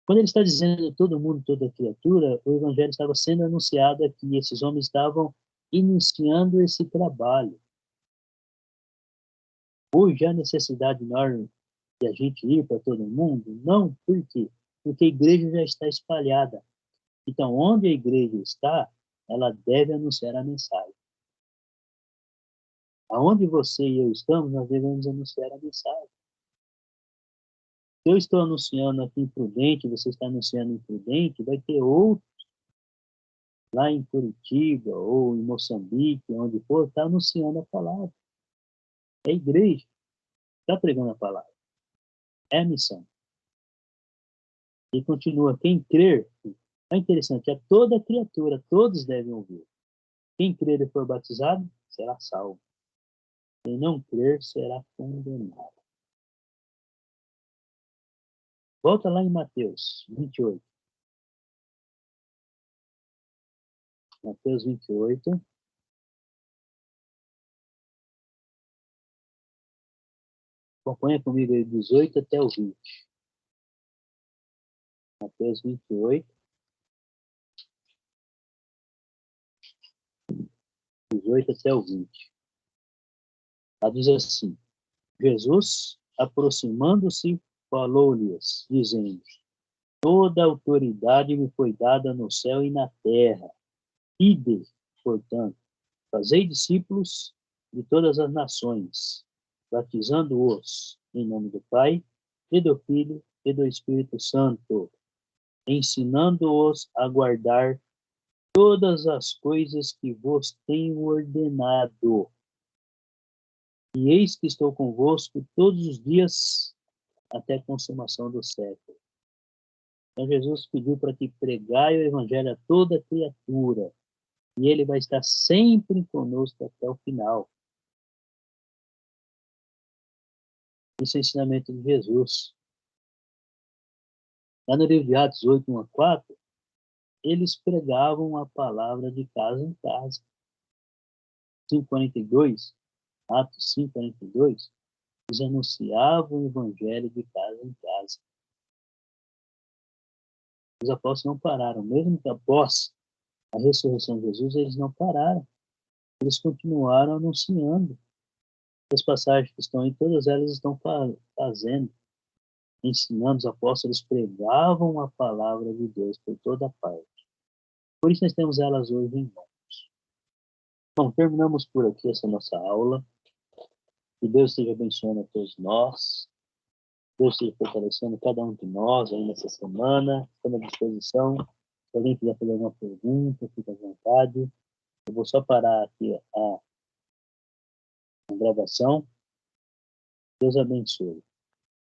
Quando ele está dizendo todo mundo, toda criatura, o evangelho estava sendo anunciado aqui. Esses homens estavam iniciando esse trabalho. Hoje há necessidade enorme de a gente ir para todo mundo? Não, por quê? Porque a igreja já está espalhada. Então, onde a igreja está, ela deve anunciar a mensagem. Aonde você e eu estamos, nós devemos anunciar a mensagem. Se eu estou anunciando aqui em Prudente, você está anunciando em Prudente, vai ter outros lá em Curitiba ou em Moçambique, onde for, está anunciando a palavra. É a igreja. Está pregando a palavra. É a missão. E continua, quem crer, é interessante, é toda criatura, todos devem ouvir. Quem crer e for batizado, será salvo. Quem não crer, será condenado. Volta lá em Mateus 28. Mateus 28. Acompanha comigo aí 18 até o 20. Mateus 28. 18 até o 20. Lá diz assim, Jesus, aproximando-se, falou-lhes, dizendo, toda autoridade me foi dada no céu e na terra. Ide, portanto, fazei discípulos de todas as nações, batizando-os em nome do Pai, e do Filho, e do Espírito Santo, ensinando-os a guardar todas as coisas que vos tenho ordenado. E eis que estou convosco todos os dias até a consumação do século. Então Jesus pediu para que pregai o evangelho a toda criatura, e ele vai estar sempre conosco até o final. Esse é o ensinamento de Jesus. Lá no livro de Atos 8, 1 a 4, eles pregavam a palavra de casa em casa. 5:42, Atos 5:42, eles anunciavam o evangelho de casa em casa. Os apóstolos não pararam, mesmo que após a ressurreição de Jesus, eles não pararam. Eles continuaram anunciando. As passagens que estão aí, todas elas estão fazendo, ensinando. Os apóstolos pregavam a palavra de Deus por toda parte. Por isso nós temos elas hoje em mãos. Bom, terminamos por aqui essa nossa aula. Que Deus esteja abençoando a todos nós. Deus esteja fortalecendo cada um de nós aí nessa semana. Estamos à disposição. Se alguém quiser fazer alguma pergunta, fique à vontade. Eu vou só parar aqui a gravação. Deus abençoe.